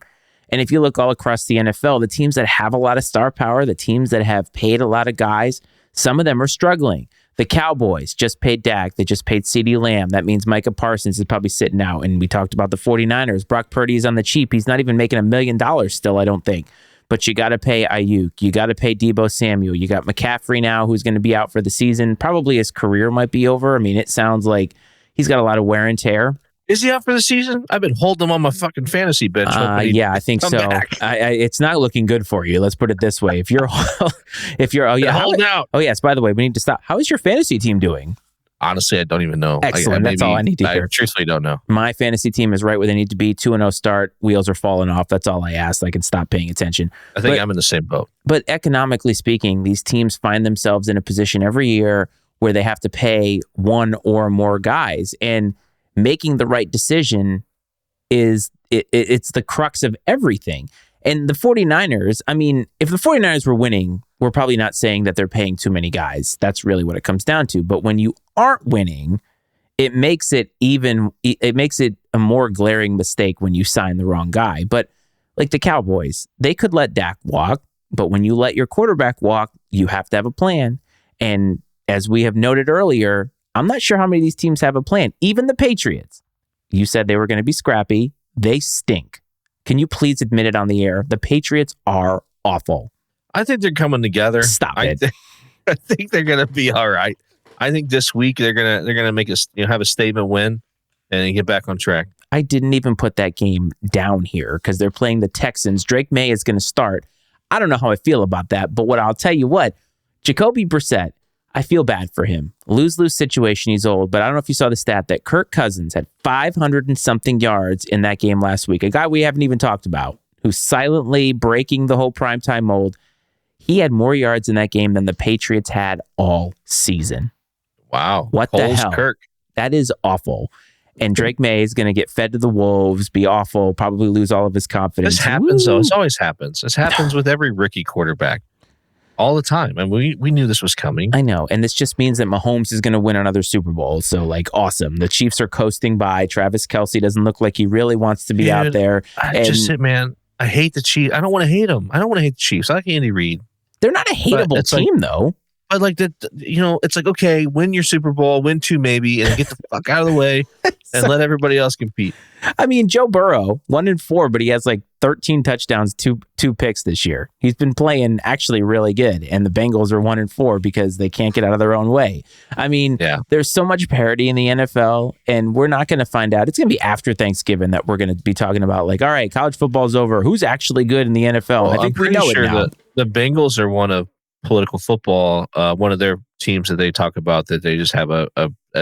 And if you look all across the NFL, the teams that have a lot of star power, the teams that have paid a lot of guys, some of them are struggling. The Cowboys just paid Dak. They just paid CeeDee Lamb. That means Micah Parsons is probably sitting out. And we talked about the 49ers. Brock Purdy is on the cheap. He's not even making $1 million still, I don't think. But you got to pay Ayuk. You got to pay Deebo Samuel. You got McCaffrey now, who's going to be out for the season. Probably his career might be over. I mean, it sounds like he's got a lot of wear and tear.
Is he out for the season? I've been holding him on my fucking fantasy bench.
Yeah, I think so. It's not looking good for you. Let's put it this way: if you're
holding out.
Oh yes. By the way, we need to stop. How is your fantasy team doing?
Honestly, I don't even know.
Excellent. That's all I need to hear.
I truthfully don't know.
My fantasy team is right where they need to be. 2-0 start. Wheels are falling off. That's all I ask. I can stop paying attention.
I think I'm in the same boat.
But economically speaking, these teams find themselves in a position every year where they have to pay one or more guys, and making the right decision is it's the crux of everything. And the 49ers, I mean, if the 49ers were winning, we're probably not saying that they're paying too many guys. That's really what it comes down to. But when you aren't winning, it makes it a more glaring mistake when you sign the wrong guy. But like the Cowboys, they could let Dak walk, but when you let your quarterback walk, you have to have a plan. And as we have noted earlier, I'm not sure how many of these teams have a plan. Even the Patriots, you said they were going to be scrappy. They stink. Can you please admit it on the air? The Patriots are awful.
I think they're coming together.
Stop it.
I think they're going to be all right. I think this week they're gonna make have a statement win and get back on track.
I didn't even put that game down here because they're playing the Texans. Drake May is going to start. I don't know how I feel about that, but I'll tell you what, Jacoby Brissett, I feel bad for him. Lose-lose situation. He's old, but I don't know if you saw the stat that Kirk Cousins had 500 and something yards in that game last week. A guy we haven't even talked about, who's silently breaking the whole primetime mold. He had more yards in that game than the Patriots had all season.
Wow.
What the hell?
Kirk.
That is awful. And Drake May is going to get fed to the wolves, be awful, probably lose all of his confidence.
This happens, though. This always happens. This happens with every rookie quarterback. All the time. And we knew this was coming.
I know. And this just means that Mahomes is going to win another Super Bowl. So, awesome. The Chiefs are coasting by. Travis Kelce doesn't look like he really wants to be out there.
I hate the Chiefs. I don't want to hate them. I don't want to hate the Chiefs. I like Andy Reid.
They're not a hateable team, though.
But it's like, okay, win your Super Bowl, win two maybe, and get the fuck out of the way and let everybody else compete.
I mean, Joe Burrow, 1-4, but he has 13 touchdowns, two picks this year. He's been playing actually really good, and the Bengals are 1-4 because they can't get out of their own way. I mean, There's so much parity in the NFL, and we're not going to find out. It's going to be after Thanksgiving that we're going to be talking about, all right, college football's over. Who's actually good in the NFL?
Well,
I think we know it now.
The Bengals are one of political football, one of their teams that they talk about that they just have a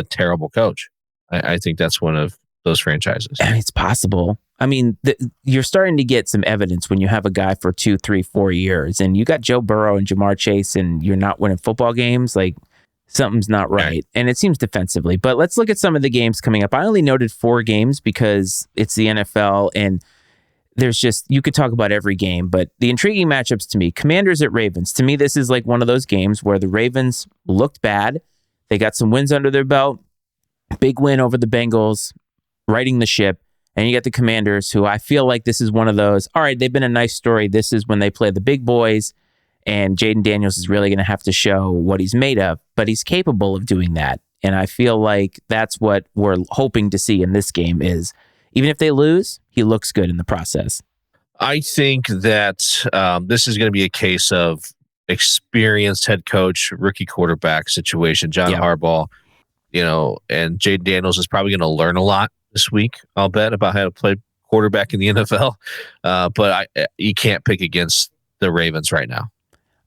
terrible coach. I think that's one of those franchises.
It's possible. I mean, you're starting to get some evidence when you have a guy for 2, 3, 4 years, and you got Joe Burrow and Jamar Chase, and you're not winning football games. Something's not right. And it seems defensively. But let's look at some of the games coming up. I only noted 4 games because it's the NFL, and you could talk about every game, but the intriguing matchups to me, Commanders at Ravens. To me, this is one of those games where the Ravens looked bad. They got some wins under their belt. Big win over the Bengals, righting the ship. And you got the Commanders, who I feel like this is one of those, all right, they've been a nice story. This is when they play the big boys, and Jaden Daniels is really going to have to show what he's made of, but he's capable of doing that. And I feel like that's what we're hoping to see in this game is, even if they lose, he looks good in the process.
I think that this is going to be a case of experienced head coach, rookie quarterback situation, John Harbaugh, and Jaden Daniels is probably going to learn a lot this week, I'll bet, about how to play quarterback in the NFL. But you can't pick against the Ravens right now.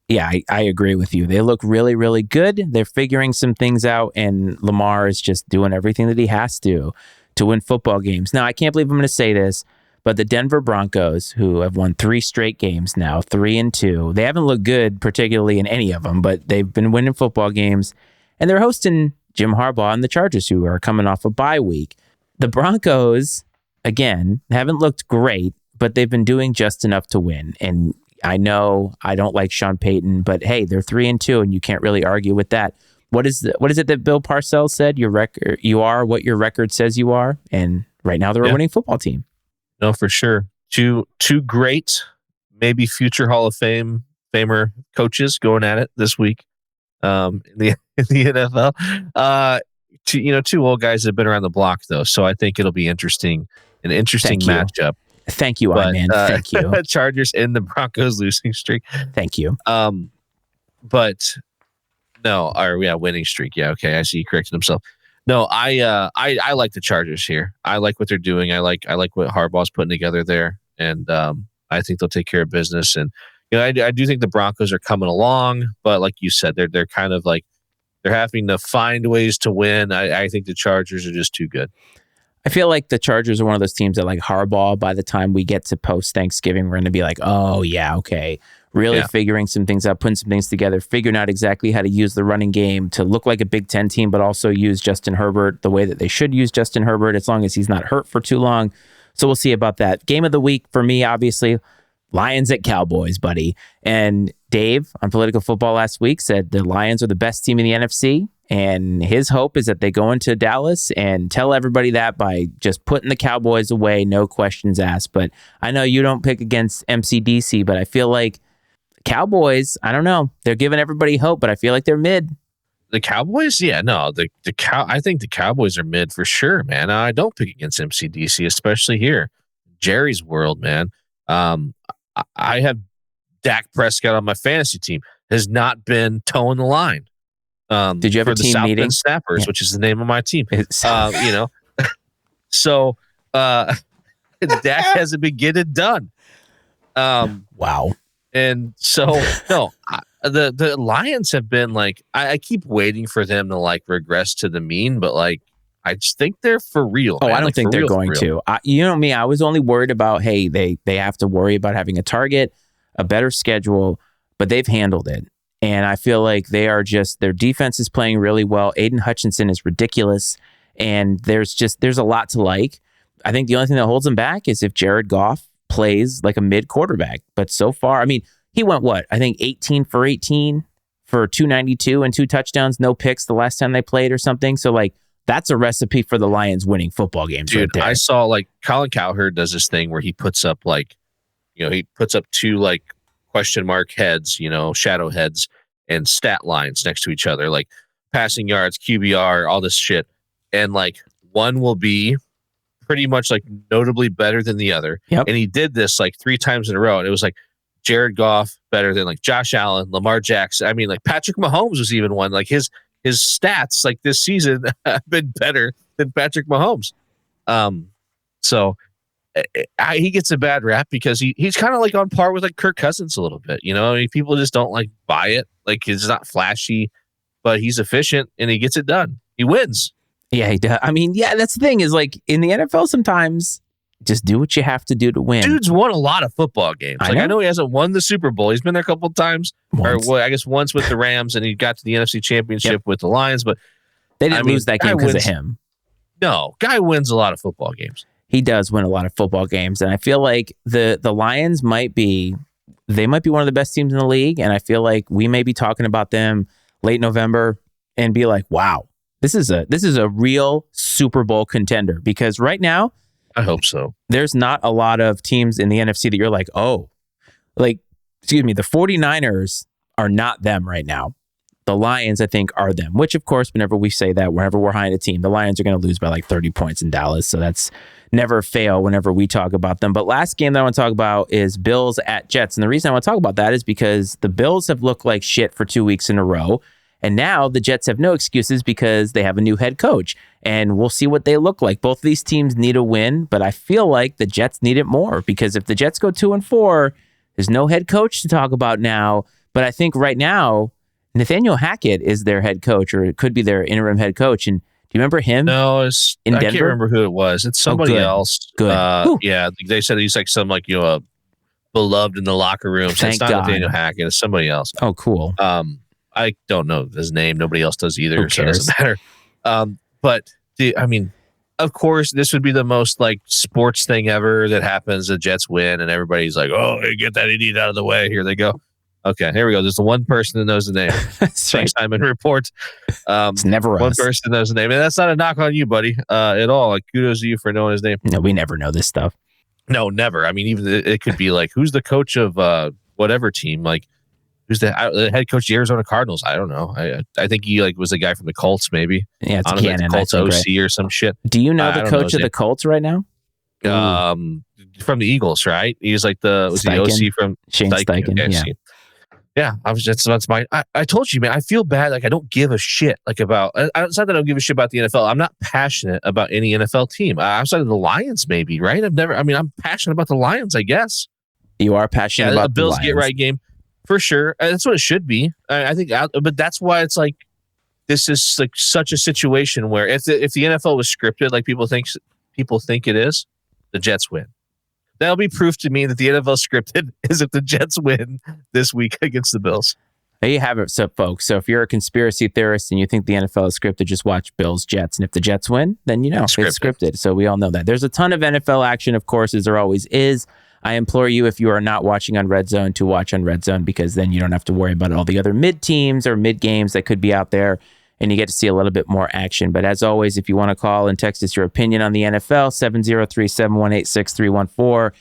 Yeah, I agree with you. They look really, really good. They're figuring some things out, and Lamar is just doing everything that he has to win football games. Now, I can't believe I'm going to say this, but the Denver Broncos, who have won 3 straight games now, 3-2, they haven't looked good, particularly in any of them, but they've been winning football games, and they're hosting Jim Harbaugh and the Chargers, who are coming off a bye week. The Broncos, again, haven't looked great, but they've been doing just enough to win, and I know I don't like Sean Payton, but hey, they're 3-2, and you can't really argue with that. What is it that Bill Parcells said? You are what your record says you are, and right now they're a winning football team.
No, for sure. Two great, maybe future Hall of Famer coaches going at it this week in the NFL. Two old guys that have been around the block though, so I think it'll be an interesting matchup.
Thank you, man. Thank you.
Chargers in the Broncos losing streak.
Thank you.
But no, winning streak. Yeah, okay. I see he corrected himself. No, I like the Chargers here. I like what they're doing. I like what Harbaugh's putting together there, and I think they'll take care of business. And I do think the Broncos are coming along, but like you said, they're kind of like they're having to find ways to win. I think the Chargers are just too good.
I feel like the Chargers are one of those teams that, like Harbaugh, by the time we get to post-Thanksgiving, we're going to be like, oh, yeah, okay. Really figuring some things out, putting some things together, figuring out exactly how to use the running game to look like a Big Ten team, but also use Justin Herbert the way that they should use Justin Herbert, as long as he's not hurt for too long. So we'll see about that. Game of the week for me, obviously, Lions at Cowboys, buddy. And Dave on Political Football last week said the Lions are the best team in the NFC. And his hope is that they go into Dallas and tell everybody that by just putting the Cowboys away, no questions asked. But I know you don't pick against MCDC, but I feel like Cowboys, I don't know. They're giving everybody hope, but I feel like they're mid.
The Cowboys? Yeah, no. I think the Cowboys are mid for sure, man. I don't pick against MCDC, especially here. Jerry's world, man. I have Dak Prescott on my fantasy team. Has not been toeing the line.
Did you have a team
South
meeting?
Bend Snappers, which is the name of my team. So Dak hasn't been getting done.
Wow.
And so no, the Lions have been like I keep waiting for them to like regress to the mean, but like I just think they're for real.
Oh,
man.
I don't think they're going to. You know me, I was only worried about they have to worry about having a target, a better schedule, but they've handled it. And I feel like their defense is playing really well. Aiden Hutchinson is ridiculous. And there's a lot to like. I think the only thing that holds them back is if Jared Goff plays like a mid quarterback. But so far, I mean, he went I think 18 for 18 for 292 and 2 touchdowns, no picks the last time they played or something. So like that's a recipe for the Lions winning football games.
Dude,
right there.
I saw like Colin Cowherd does this thing where he puts up 2 like question mark heads, shadow heads and stat lines next to each other, like passing yards, QBR, all this shit. And like one will be pretty much like notably better than the other.
Yep.
And he did this like 3 times in a row. And it was like Jared Goff better than like Josh Allen, Lamar Jackson. I mean, like Patrick Mahomes was even one. Like his stats like this season have been better than Patrick Mahomes. So he gets a bad rap because he's kind of like on par with like Kirk Cousins a little bit. I mean, people just don't like buy it. Like he's not flashy, but he's efficient and he gets it done. He wins.
Yeah, he does. I mean, yeah, that's the thing is like in the NFL sometimes just do what you have to do to win.
Dude's won a lot of football games. I know he hasn't won the Super Bowl. He's been there a couple of times. I guess once with the Rams and he got to the NFC Championship with the Lions, but
they didn't lose that game because of him.
No, guy wins a lot of football games.
He does win a lot of football games. And I feel like the Lions might be one of the best teams in the league. And I feel like we may be talking about them late November and be like, wow, this is a real Super Bowl contender. Because right now,
I hope so.
There's not a lot of teams in the NFC that you're like, the 49ers are not them right now. The Lions, I think, are them, which, of course, whenever we say that, whenever we're behind a team, the Lions are going to lose by like 30 points in Dallas. So that's never fail whenever we talk about them. But last game that I want to talk about is Bills at Jets. And the reason I want to talk about that is because the Bills have looked like shit for 2 weeks in a row. And now the Jets have no excuses because they have a new head coach. And we'll see what they look like. Both of these teams need a win, but I feel like the Jets need it more because if the Jets go 2-4, there's no head coach to talk about now. But I think right now, Nathaniel Hackett is their head coach, or it could be their interim head coach. And do you remember him?
No,
in Denver?
I can't remember who it was. It's somebody else.
Good.
Yeah, they said he's like some beloved in the locker room. So it's not Nathaniel Hackett. It's somebody else.
Oh, cool.
I don't know his name. Nobody else does either, so it doesn't matter. But of course, this would be the most like sports thing ever that happens. The Jets win, and everybody's like, "Oh, hey, get that idiot out of the way." Here they go. Okay, here we go. There's the one person that knows the name. Thanks, Simon Report.
It's never
one
us.
person knows the name, and that's not a knock on you, buddy, at all. Like, kudos to you for knowing his name.
No, we never know this stuff.
No, never. I mean, even it could be like, who's the coach of whatever team? Like, who's the head coach of the Arizona Cardinals? I don't know. I think he was the guy from the Colts, maybe.
Yeah, it's Gannon.
Like the Colts OC or some shit.
Do you know the coach of the Colts right now?
From the Eagles, right? He's like the OC from
Shane Steichen.
Okay, yeah. That's my. I told you, man. I feel bad. Like I don't give a shit. Like about. It's not that I don't give a shit about the NFL. I'm not passionate about any NFL team outside of the Lions. Maybe right. I'm passionate about the Lions. I guess
you are passionate about
the Bills get right game. For sure. That's what it should be. I think, but that's why it's like, this is like such a situation where if the NFL was scripted, like people think it is, the Jets win. That'll be proof to me that the NFL scripted is if the Jets win this week against the Bills.
There you have it, folks. So if you're a conspiracy theorist and you think the NFL is scripted, just watch Bills Jets. And if the Jets win, then it's scripted. So we all know that. There's a ton of NFL action, of course, as there always is. I implore you, if you are not watching on Red Zone, to watch on Red Zone because then you don't have to worry about all the other mid teams or mid games that could be out there and you get to see a little bit more action. But as always, if you want to call and text us your opinion on the NFL, 703-718-6314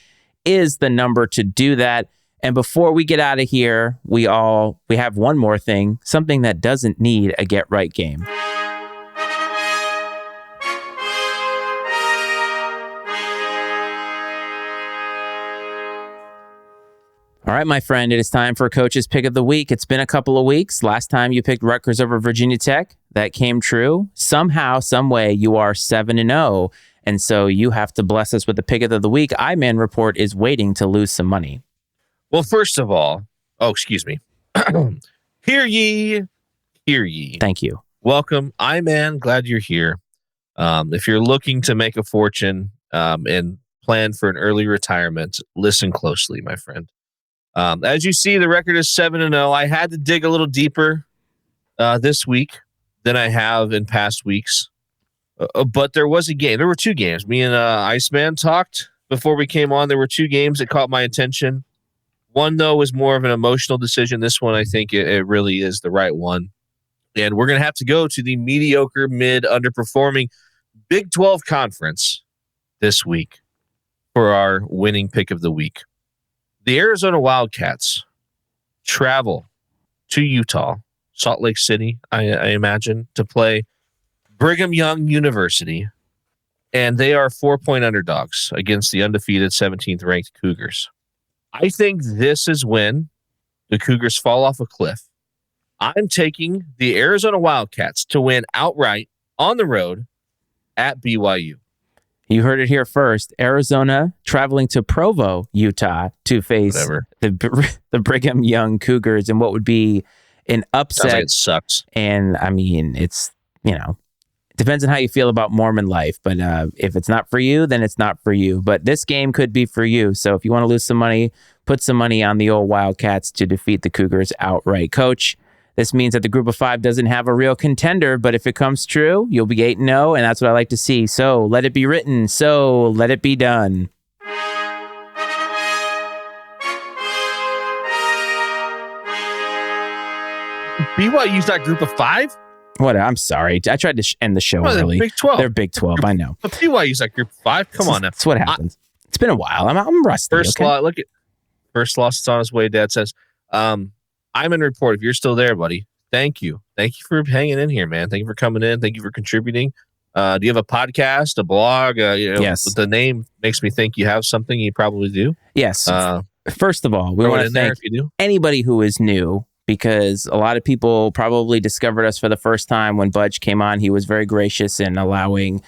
is the number to do that. And before we get out of here, we have one more thing, something that doesn't need a get right game. All right, my friend, it is time for Coach's Pick of the Week. It's been a couple of weeks. Last time you picked Rutgers over Virginia Tech. That came true. Somehow, some way, you are 7-0. And so you have to bless us with the Pick of the Week. Iman Report is waiting to lose some money.
Well, first of all, excuse me. Hear ye, hear ye.
Thank you.
Welcome. Iman, glad you're here. If you're looking to make a fortune and plan for an early retirement, listen closely, my friend. As you see, the record is 7-0. I had to dig a little deeper this week than I have in past weeks. But there was a game. There were two games. Me and Iceman talked before we came on. There were two games that caught my attention. One, though, was more of an emotional decision. This one, I think it really is the right one. And we're going to have to go to the mediocre, mid, underperforming Big 12 Conference this week for our winning pick of the week. The Arizona Wildcats travel to Utah, Salt Lake City, I imagine, to play Brigham Young University, and they are 4-point underdogs against the undefeated 17th ranked Cougars. I think this is when the Cougars fall off a cliff. I'm taking the Arizona Wildcats to win outright on the road at BYU.
You heard it here first. Arizona traveling to Provo, Utah to face the Brigham Young Cougars in what would be an upset.
Sounds like it sucks.
And I mean, it's, depends on how you feel about Mormon life. But if it's not for you, then it's not for you. But this game could be for you. So if you want to lose some money, put some money on the old Wildcats to defeat the Cougars outright. Coach, this means that the group of five doesn't have a real contender, but if it comes true, you'll be 8-0, and that's what I like to see. So let it be written. So let it be done.
BYU's not group of five?
What? I'm sorry. I tried to end the show early.
They're Big 12.
They're Big 12. I know.
But BYU's not group of five. Come on now.
That's what happens. It's been a while. I'm rusty.
First loss. It's on its way. Dad says, I'm in report. If you're still there, buddy, thank you. Thank you for hanging in here, man. Thank you for coming in. Thank you for contributing. Do you have a podcast, a blog?
Yes.
The name makes me think you have something. You probably do.
Yes. First of all, we want to thank anybody who is new, because a lot of people probably discovered us for the first time when Budge came on. He was very gracious in allowing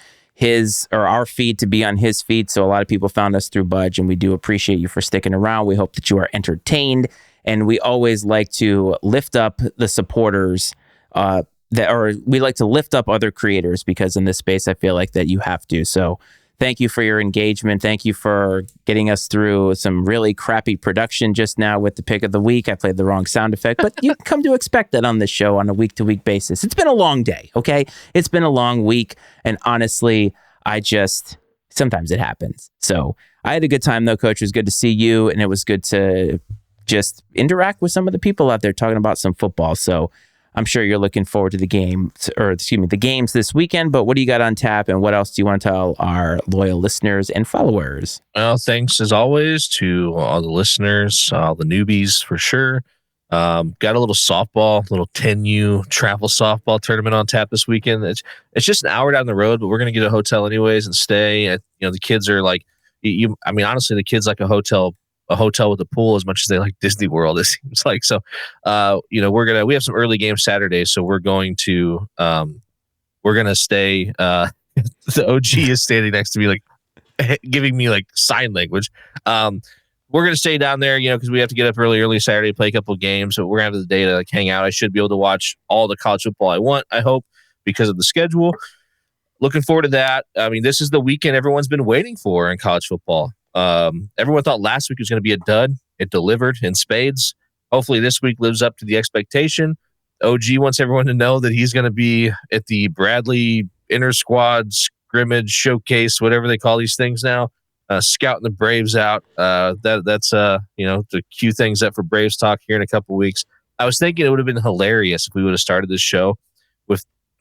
our feed to be on his feed. So a lot of people found us through Budge, and we do appreciate you for sticking around. We hope that you are entertained, and we always like to lift up the supporters we like to lift up other creators, because in this space, I feel like that you have to. So thank you for your engagement. Thank you for getting us through some really crappy production just now with the pick of the week. I played the wrong sound effect, but you can come to expect that on this show on a week-to-week basis. It's been a long day, okay? It's been a long week, and honestly, sometimes it happens. So I had a good time, though, Coach. It was good to see you, and it was good to just interact with some of the people out there talking about some football. So I'm sure you're looking forward to the games this weekend, but what do you got on tap, and what else do you want to tell our loyal listeners and followers?
Well, thanks as always to all the listeners, all the newbies for sure. Got a little 10U travel softball tournament on tap this weekend. It's just an hour down the road, but we're going to get a hotel anyways and stay. The kids are like, honestly, the kids like a hotel with a pool as much as they like Disney World, it seems like. So, we have some early games Saturday, so we're going to stay. The OG is standing next to me, like giving me like sign language. We're going to stay down there, because we have to get up early Saturday to play a couple of games. So we're going to have the day to like hang out. I should be able to watch all the college football I want, I hope, because of the schedule. Looking forward to that. This is the weekend everyone's been waiting for in college football. Everyone thought last week was going to be a dud. It delivered in spades. Hopefully this week lives up to the expectation. OG wants everyone to know that he's going to be at the Bradley inter squad scrimmage showcase, whatever they call these things now, scouting the Braves out. That's to cue things up for Braves talk here in a couple weeks. I was thinking it would have been hilarious if we would have started this show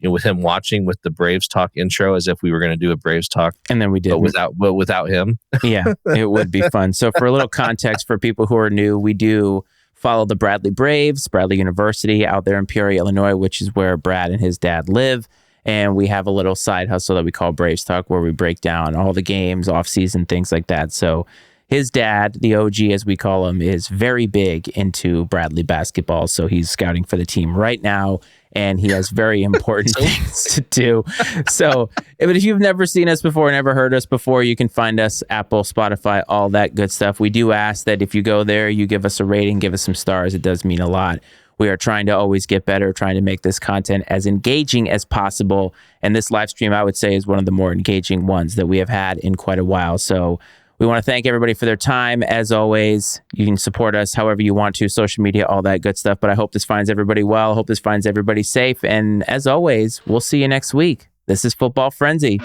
with him watching with the Braves talk intro, as if we were going to do a Braves talk,
and then we did,
but without him.
Yeah, it would be fun. So for a little context for people who are new, we do follow the Bradley Braves, Bradley University out there in Peoria, Illinois, which is where Brad and his dad live. And we have a little side hustle that we call Braves Talk, where we break down all the games, off-season, things like that. So his dad, the OG as we call him, is very big into Bradley basketball. So he's scouting for the team right now, and he has very important things to do. So if you've never seen us before, never heard us before, you can find us Apple, Spotify, all that good stuff. We do ask that if you go there, you give us a rating, give us some stars. It does mean a lot. We are trying to always get better, trying to make this content as engaging as possible. And this live stream, I would say, is one of the more engaging ones that we have had in quite a while. So we want to thank everybody for their time. As always, you can support us however you want to, social media, all that good stuff. But I hope this finds everybody well. I hope this finds everybody safe. And as always, we'll see you next week. This is Football Frenzy.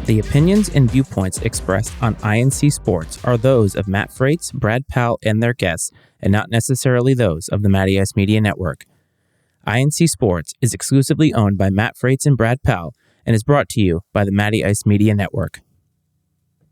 The opinions and viewpoints expressed on I&C Sports are those of Matt Freites, Brad Powell, and their guests, and not necessarily those of the Matty Ice Media Network. I&C Sports is exclusively owned by Matt Freites and Brad Powell and is brought to you by the Matty Ice Media Network.